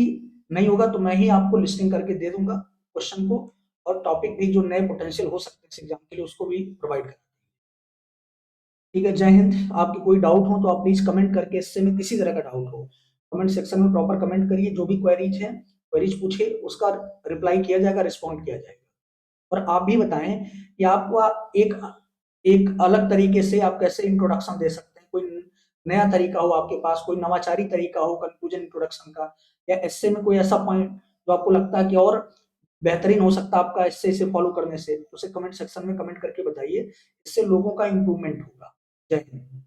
नहीं होगा तो मैं ही आपको लिस्टिंग करके दे दूंगा क्वेश्चन को, और टॉपिक भी जो नए पोटेंशियल हो सकते हैं इस एग्जाम के लिए उसको भी प्रोवाइड कर। ठीक है, जय हिंद। आपकी कोई डाउट हो तो आप प्लीज कमेंट करके, इससे में किसी तरह का डाउट हो कमेंट सेक्शन में प्रॉपर कमेंट करिए, जो भी क्वेरीज है क्वेरीज पूछिए, उसका रिप्लाई किया जाएगा, रिस्पॉन्ड किया जाएगा। और आप भी बताएं कि आपको एक एक अलग तरीके से आप कैसे इंट्रोडक्शन दे सकते हैं, कोई नया तरीका हो आपके पास, कोई नवाचारी तरीका हो कंक्लूजन इंट्रोडक्शन का, या एस्से में कोई ऐसा पॉइंट जो आपको लगता है कि और बेहतरीन हो सकता है आपका एस्से से फॉलो करने से, उसे कमेंट सेक्शन में कमेंट करके बताइए, इससे लोगों का इंप्रूवमेंट होगा। जय हिंद।